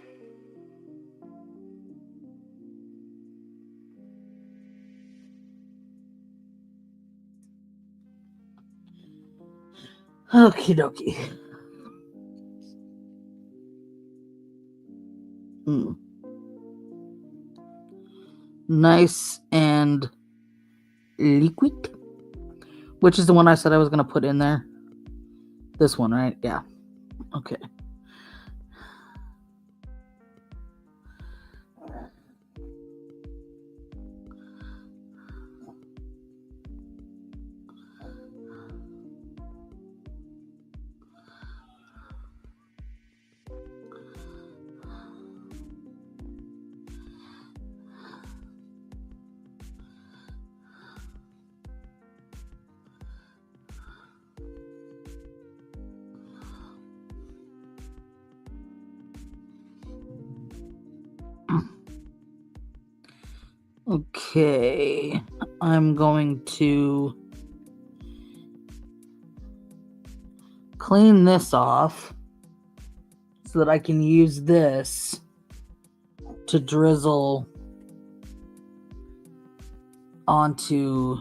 Okie dokie. Nice and liquid. Which is the one I said I was going to put in there? This one, right? Yeah. Okay. Okay, I'm going to clean this off so that I can use this to drizzle onto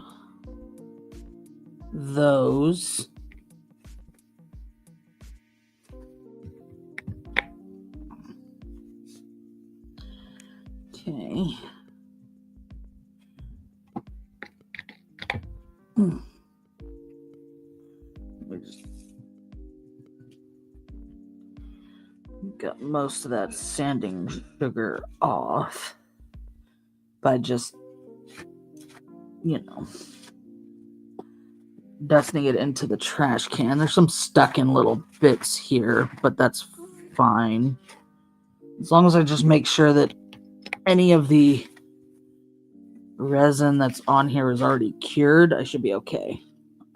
those. Okay. Got most of that sanding sugar off by just, dusting it into the trash can. There's some stuck in little bits here, but that's fine. As long as I just make sure that any of the resin that's on here is already cured, I should be okay.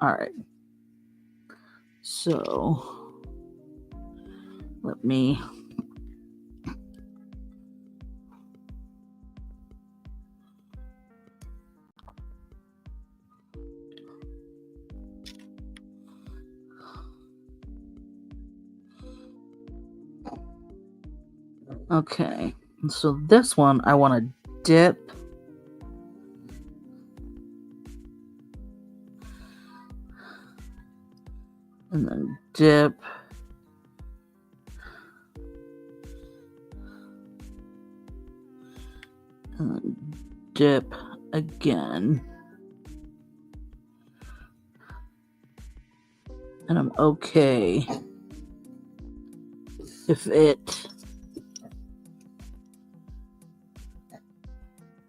All right. So let me okay. So this one I want to dip and then dip. And then dip again. And I'm okay if it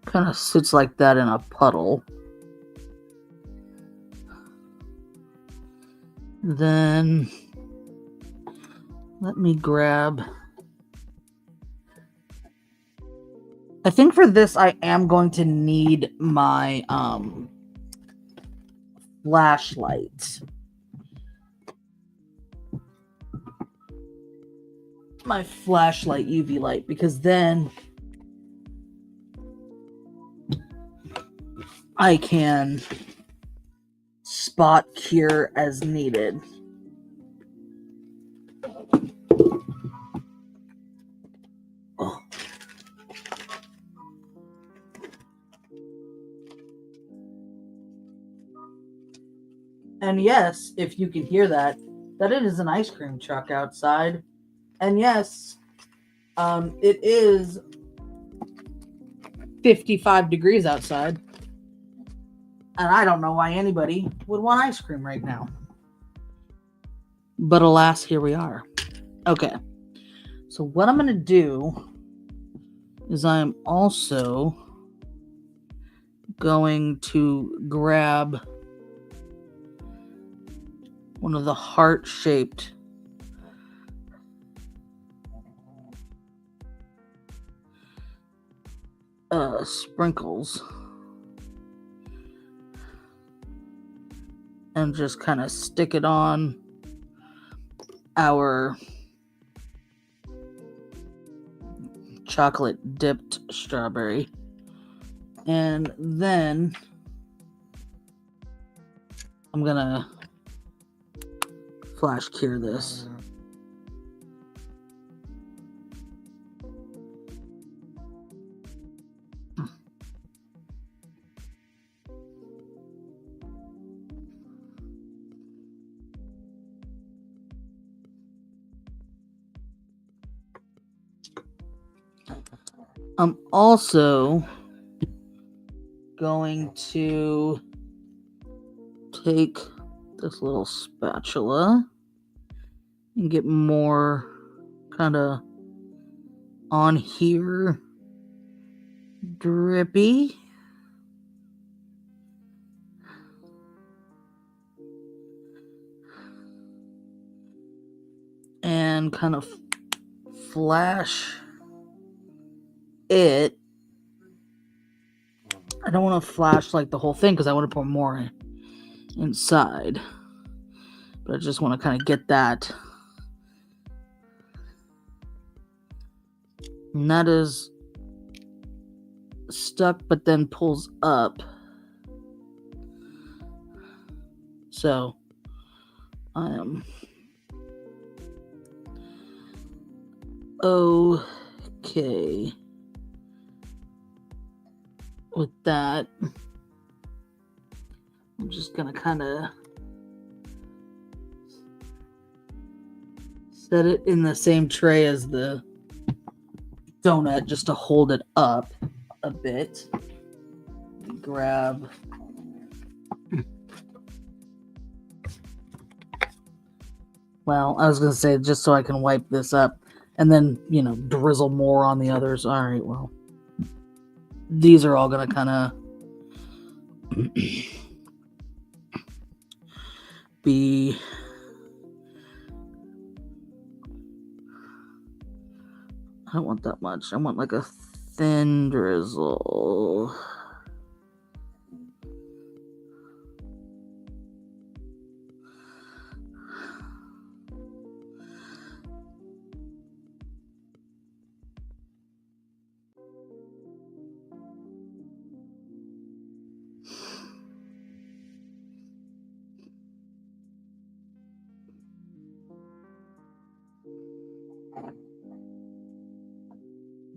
kind of sits like that in a puddle. Then let me grab. I think for this I am going to need my flashlight. My flashlight UV light, because then I can spot cure as needed. Oh. And yes, if you can hear that it is an ice cream truck outside. And yes, it is 55 degrees outside. And I don't know why anybody would want ice cream right now. But alas, here we are. Okay. So what I'm going to do is I am also going to grab one of the heart-shaped sprinkles and just kind of stick it on our chocolate dipped strawberry. And then I'm gonna flash cure this. I'm also going to take this little spatula and get more kind of on here, drippy. And kind of flash it. I don't want to flash like the whole thing because I want to put more inside. But I just want to kind of get that. And that is stuck but then pulls up. So I am okay with that. I'm just gonna kind of set it in the same tray as the donut just to hold it up a bit. Grab well, I was gonna say just so I can wipe this up and then, drizzle more on the others. All right, well, these are all gonna kind of be I don't want that much. I want like a thin drizzle.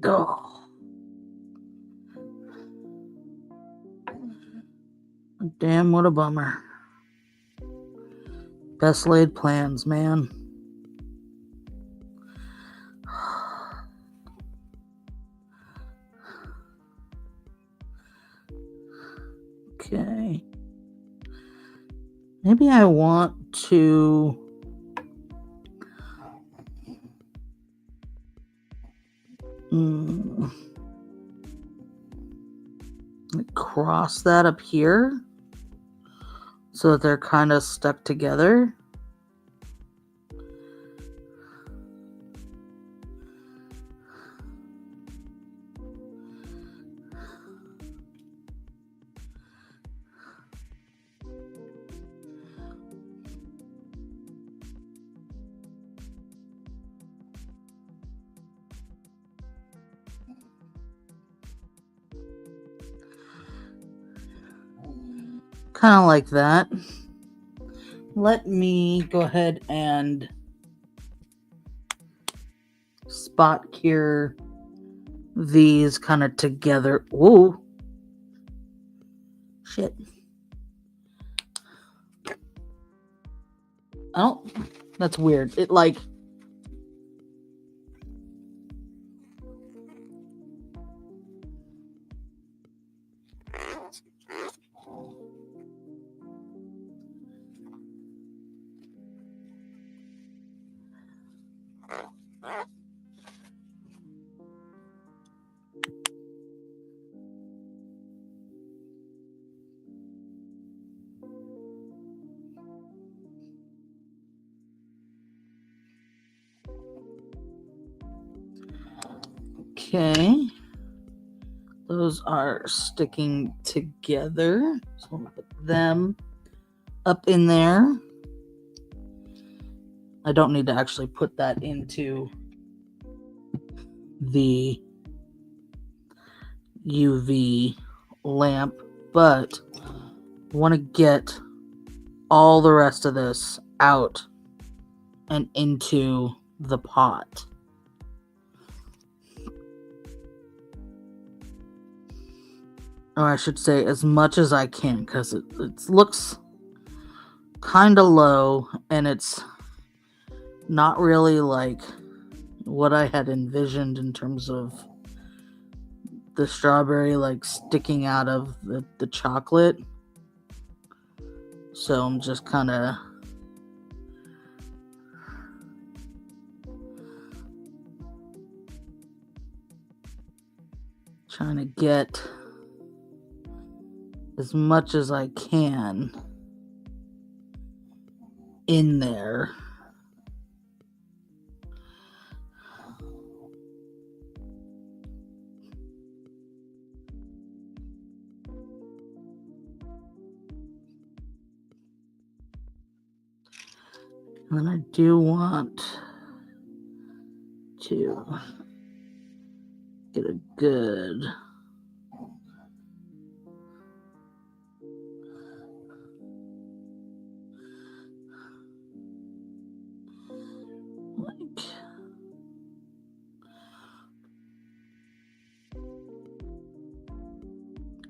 Oh. Damn, what a bummer. Best laid plans, man. Okay. Maybe I want to cross that up here so that they're kind of stuck together. Kind of like that. Let me go ahead and spot cure these kind of together. Whoa. Shit. Oh, that's weird. It like... Okay. Those are sticking together. So I'm going to put them up in there. I don't need to actually put that into the UV lamp, but I want to get all the rest of this out and into the pot. Or I should say as much as I can, because it looks kind of low and it's not really like what I had envisioned in terms of the strawberry like sticking out of the chocolate. So I'm just kind of trying to get as much as I can in there. And I do want to get a good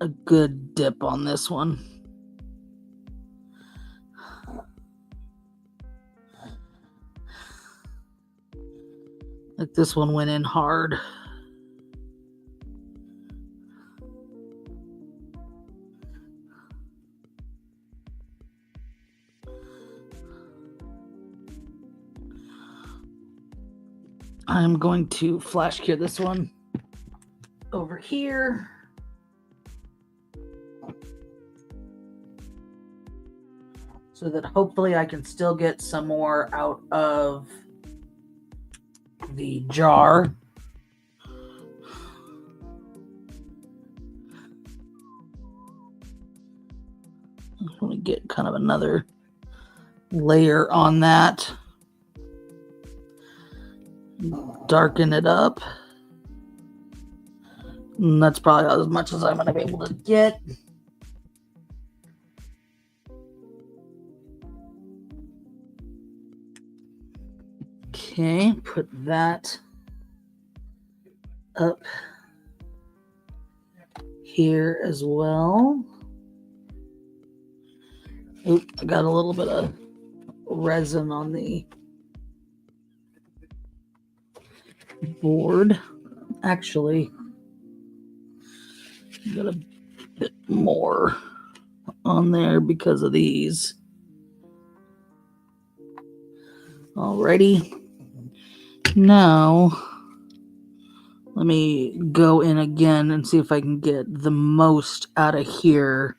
a good dip on this one. Like this one went in hard. I'm going to flash cure this one over here. So that hopefully I can still get some more out of the jar. I'm going to get kind of another layer on that. Darken it up. And that's probably as much as I'm going to be able to get. Okay, put that up here as well. Oop, I got a little bit of resin on the board. Actually, got a bit more on there because of these. Alrighty. Now, let me go in again and see if I can get the most out of here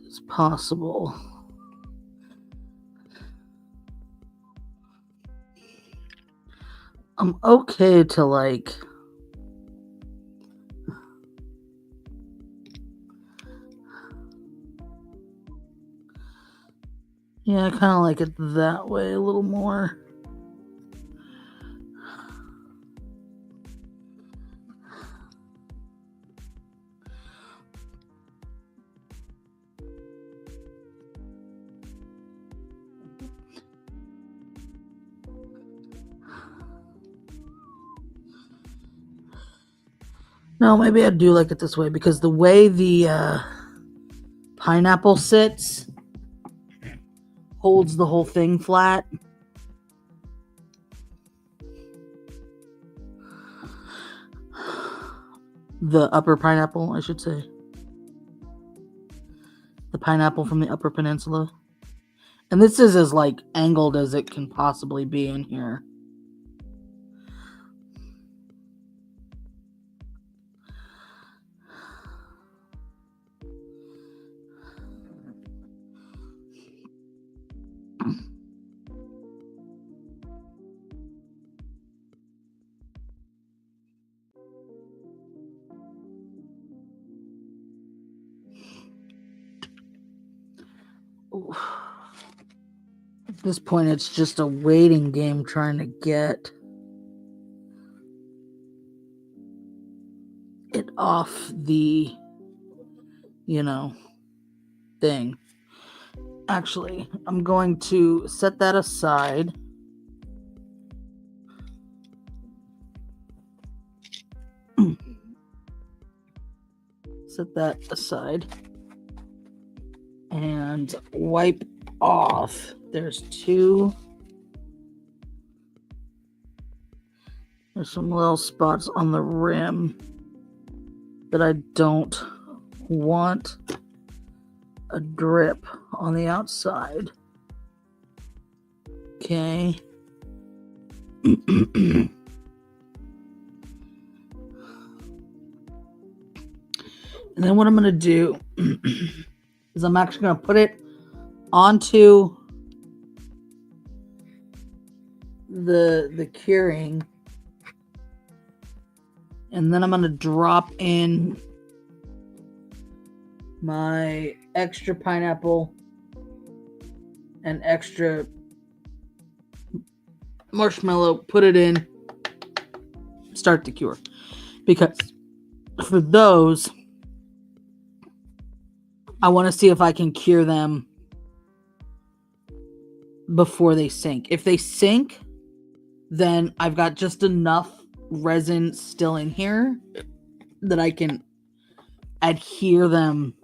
as possible. I'm okay to like yeah, I kind of like it that way a little more. No, maybe I do like it this way because the way the pineapple sits holds the whole thing flat. The upper pineapple, I should say. The pineapple from the Upper Peninsula. And this is as like angled as it can possibly be in here. At this point, it's just a waiting game trying to get it off the, thing. Actually, I'm going to set that aside. Set that aside. And wipe off. There's some little spots on the rim that I don't want a drip on the outside. Okay. And then what I'm going to do is I'm actually going to put it onto the curing, and then I'm going to drop in my extra pineapple and extra marshmallow, put it in, start the cure. Because for those, I want to see if I can cure them before they sink. If they sink, then I've got just enough resin still in here that I can adhere them.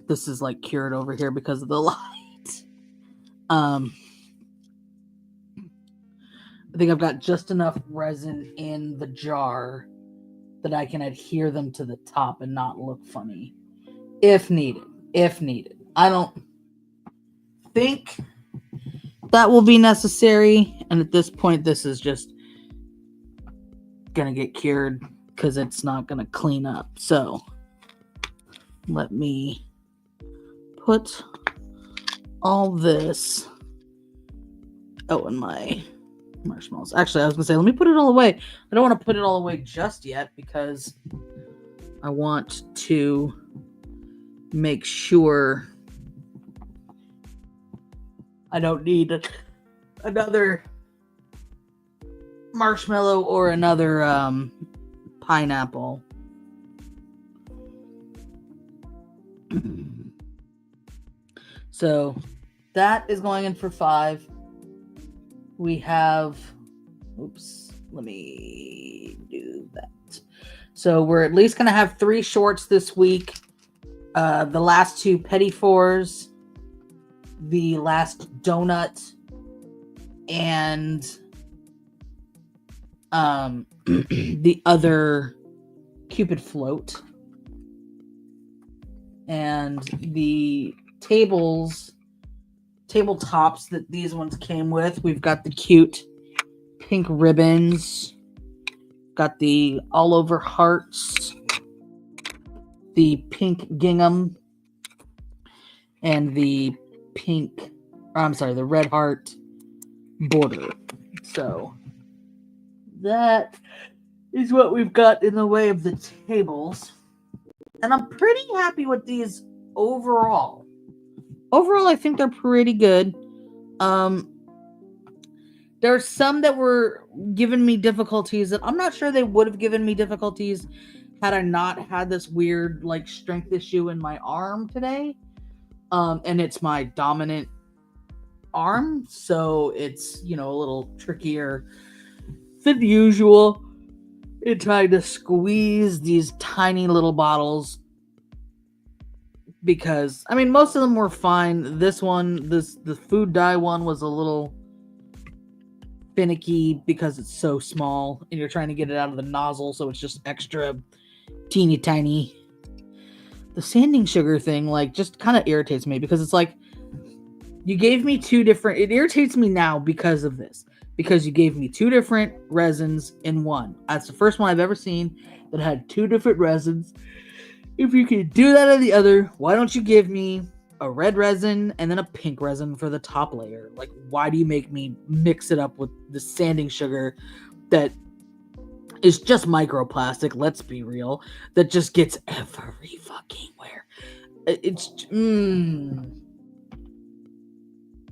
This is like cured over here because of the light. I think I've got just enough resin in the jar that I can adhere them to the top and not look funny. If needed. I don't think that will be necessary. And at this point, this is just going to get cured because it's not going to clean up. So let me put all this. Oh, and my marshmallows. Actually, I was going to say, let me put it all away. I don't want to put it all away just yet because I want to make sure I don't need another marshmallow or another pineapple. So that is going in for 5. We have, let me do that. So we're at least going to have 3 shorts this week. the last two Petit Fours, the last donut, and the other Cupid float. And the tabletops that these ones came with, we've got the cute pink ribbons, got the all over hearts, the pink gingham, and the the red heart border. So that is what we've got in the way of the tables. And I'm pretty happy with these overall. Overall, I think they're pretty good. There are some that were giving me difficulties that I'm not sure they would have given me difficulties had I not had this weird like strength issue in my arm today. And it's my dominant arm, so it's, a little trickier than usual in trying to squeeze these tiny little bottles, because most of them were fine. This one, the food dye one, was a little finicky because it's so small and you're trying to get it out of the nozzle, so it's just extra teeny tiny. The sanding sugar thing just kind of irritates me, because it's like you gave me two different, it irritates me now because of this, because you gave me two different resins in one. That's the first one I've ever seen that had two different resins. If you could do that in the other, why don't you give me a red resin and then a pink resin for the top layer? Why do you make me mix it up with the sanding sugar that is just microplastic, let's be real, that just gets every fucking where?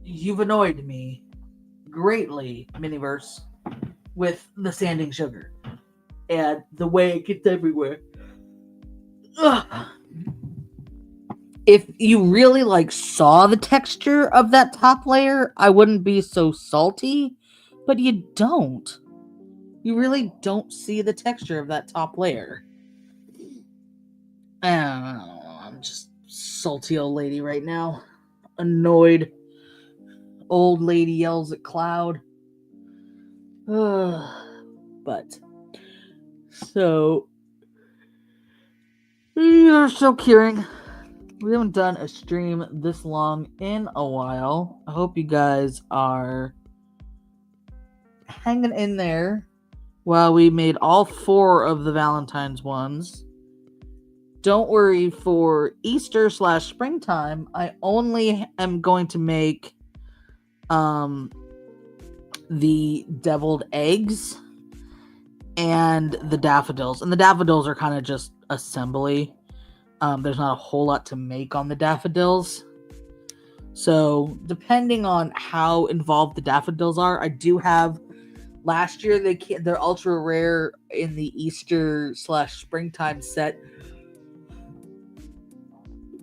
You've annoyed me greatly, Miniverse, with the sanding sugar and the way it gets everywhere. Ugh. If you really saw the texture of that top layer, I wouldn't be so salty, but you don't. You really don't see the texture of that top layer. I don't know, I'm just salty old lady right now. Annoyed. Old lady yells at cloud. But so we are still curing. We haven't done a stream this long in a while. I hope you guys are hanging in there while we made all 4 of the Valentine's ones. Don't worry, for Easter / springtime, I only am going to make the deviled eggs and the daffodils. And the daffodils are kind of just assembly. There's not a whole lot to make on the daffodils. So depending on how involved the daffodils are, I do have, last year they're ultra rare in the Easter / springtime set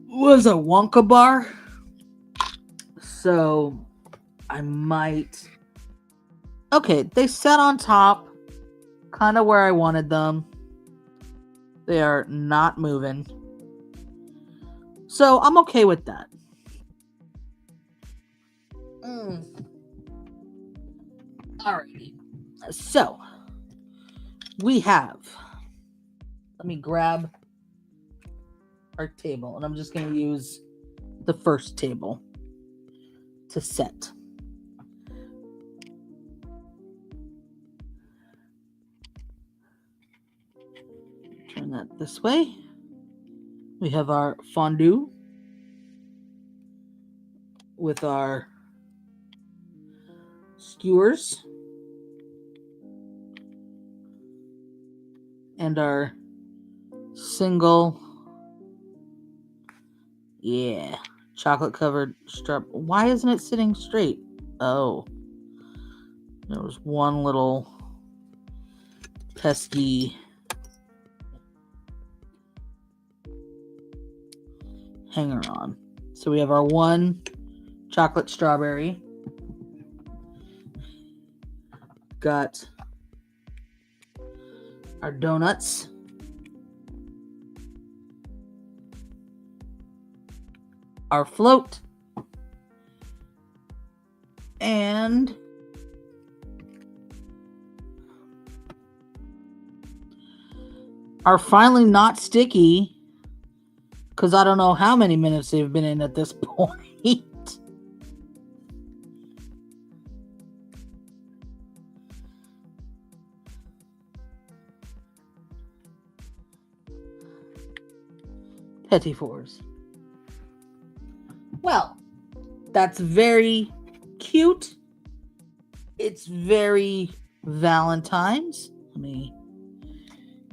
was a Wonka bar. So I might... Okay, they sat on top, kind of where I wanted them. They are not moving. So I'm okay with that. Alrighty. So we have... Let me grab our table, and I'm just going to use the first table to set. Turn that this way. We have our fondue with our skewers and our single, chocolate covered strap. Why isn't it sitting straight? Oh, there was one little pesky hanger on. So we have our one chocolate strawberry. Got our donuts. our float. And are finally not sticky, because I don't know how many minutes they've been in at this point. Petit Fours. Well, that's very cute. It's very Valentine's. Let me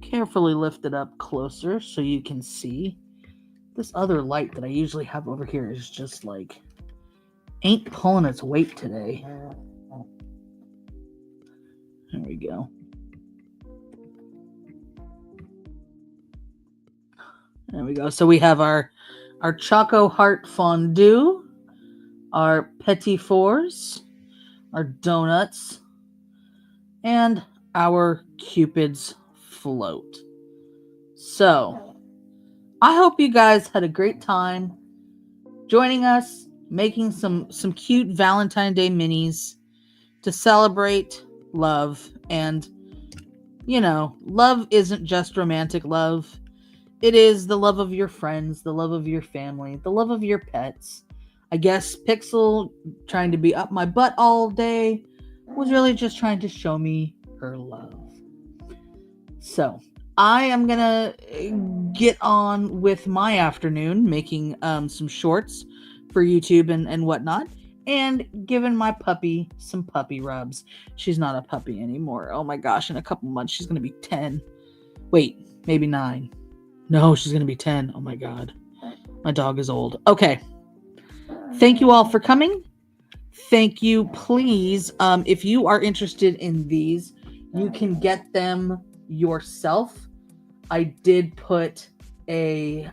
carefully lift it up closer so you can see. This other light that I usually have over here is just like, ain't pulling its weight today. There we go. There we go. So we have our Choco Heart Fondue, our Petit Fours, our donuts, and our Cupid's float. So I hope you guys had a great time joining us, making some cute Valentine Day minis to celebrate love. And, you know, love isn't just romantic love. It is the love of your friends, the love of your family, the love of your pets. I guess Pixel, trying to be up my butt all day, was really just trying to show me her love. So I am gonna get on with my afternoon making some shorts for YouTube and whatnot, and giving my puppy some puppy rubs. She's not a puppy anymore. Oh my gosh, in a couple months she's gonna be 10. Wait, maybe 9. No, she's gonna be 10. Oh my god, my dog is old. Okay, thank you all for coming. Thank you. Please, if you are interested in these, you can get them yourself. I did put a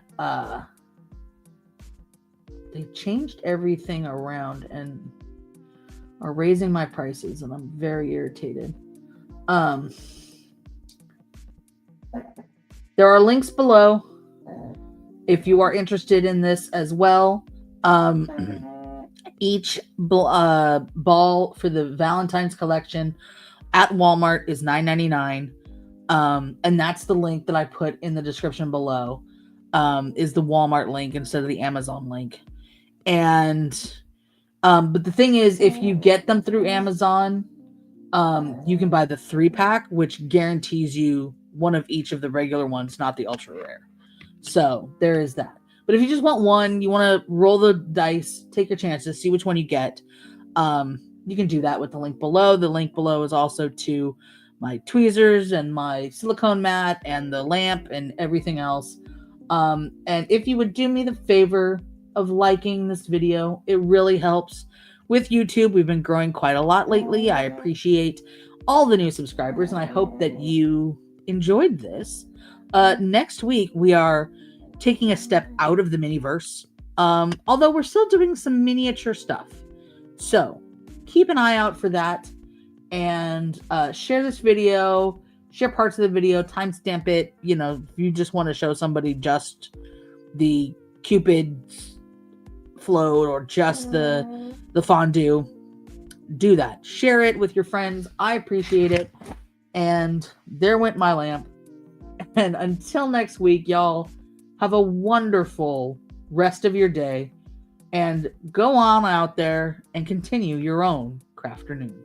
they changed everything around and are raising my prices, and I'm very irritated. There are links below if you are interested in this as well. Each ball for the Valentine's collection at Walmart is $9.99. And that's the link that I put in the description below, is the Walmart link instead of the Amazon link. And but the thing is, if you get them through Amazon, you can buy the 3-pack, which guarantees you one of each of the regular ones, not the ultra rare. So there is that. But if you just want one, you want to roll the dice, take your chances, see which one you get, you can do that with the link below. The link below is also to my tweezers and my silicone mat and the lamp and everything else. And if you would do me the favor of liking this video, it really helps with YouTube. We've been growing quite a lot lately. I appreciate all the new subscribers, and I hope that you enjoyed this. Next week, we are taking a step out of the Miniverse, although we're still doing some miniature stuff. So keep an eye out for that, and share this video, share parts of the video, timestamp it. You know, if you just want to show somebody just the Cupid float or just the fondue, do that. Share it with your friends. I appreciate it. And there went my lamp. And until next week, y'all, have a wonderful rest of your day, and go on out there and continue your own Crafternoon.